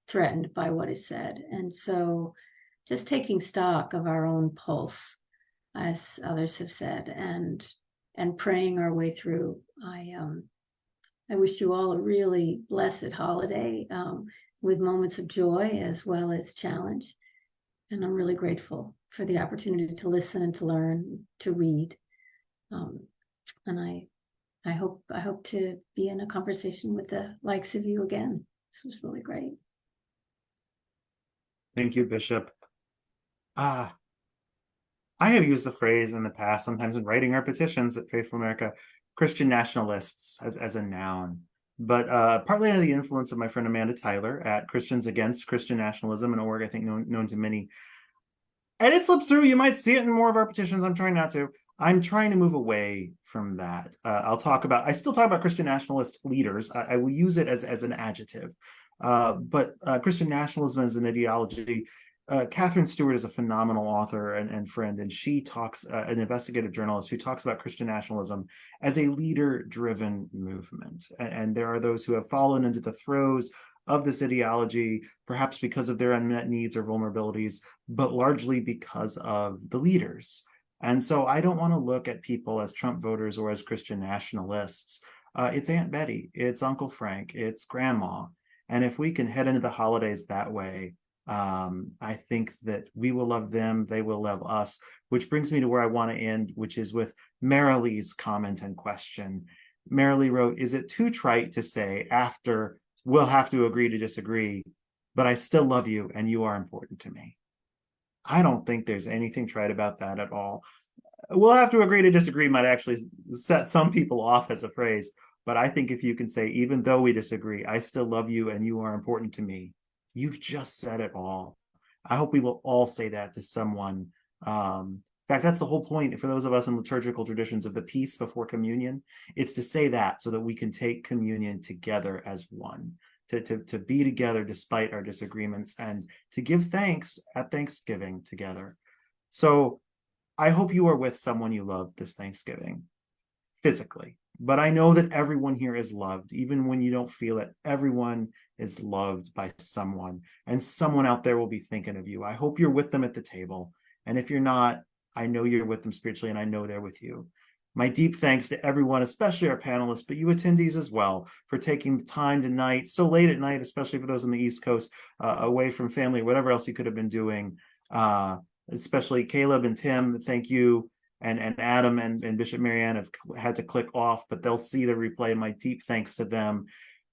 Speaker 3: threatened by what is said. And so just taking stock of our own pulse, as others have said, and praying our way through. I wish you all a really blessed holiday, with moments of joy as well as challenge. And I'm really grateful for the opportunity to listen and to learn, to read. And I hope to be in a conversation with the likes of you again. This was really great.
Speaker 1: Thank you, Bishop. I have used the phrase in the past, sometimes in writing our petitions at Faithful America, Christian nationalists as a noun. But partly under the influence of my friend Amanda Tyler at Christians Against Christian Nationalism, an org I think known to many. And it slips through. You might see it in more of our petitions. I'm trying not to. I'm trying to move away from that. I still talk about Christian nationalist leaders. I will use it as an adjective. But Christian nationalism as an ideology, Catherine Stewart is a phenomenal author and friend, and she talks, an investigative journalist who talks about Christian nationalism as a leader-driven movement. And there are those who have fallen into the throes of this ideology, perhaps because of their unmet needs or vulnerabilities, but largely because of the leaders. And so I don't want to look at people as Trump voters or as Christian nationalists. It's Aunt Betty, it's Uncle Frank, it's Grandma. And if we can head into the holidays that way, I think that we will love them, they will love us, which brings me to where I want to end, which is with Marilee's comment and question. Marilee wrote, is it too trite to say after we'll have to agree to disagree, but I still love you and you are important to me? I don't think there's anything trite about that at all. We'll have to agree to disagree might actually set some people off as a phrase, but I think if you can say, even though we disagree, I still love you and you are important to me, you've just said it all. I hope we will all say that to someone. In fact, that's the whole point for those of us in liturgical traditions of the peace before communion. It's to say that so that we can take communion together as one, to be together despite our disagreements, and to give thanks at Thanksgiving together. So I hope you are with someone you love this Thanksgiving, physically. But I know that everyone here is loved, even when you don't feel it. Everyone is loved by someone, and someone out there will be thinking of you. I hope you're with them at the table. And if you're not, I know you're with them spiritually, and I know they're with you. My deep thanks to everyone, especially our panelists, but you attendees as well, for taking the time tonight, so late at night, especially for those on the East Coast, away from family, whatever else you could have been doing. Especially Caleb and Tim, thank you. And Adam and Bishop Mariann have had to click off, but they'll see the replay. My deep thanks to them.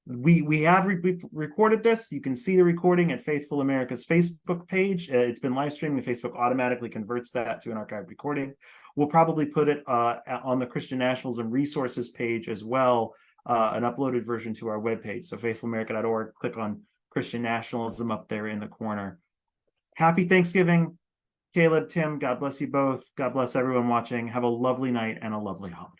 Speaker 1: We have recorded this. You can see the recording at Faithful America's Facebook page. It's been live streamed, and Facebook automatically converts that to an archived recording. We'll probably put it on the Christian Nationalism resources page as well, an uploaded version to our webpage. So faithfulamerica.org, click on Christian Nationalism up there in the corner. Happy Thanksgiving, Caleb, Tim, God bless you both. God bless everyone watching. Have a lovely night and a lovely holiday.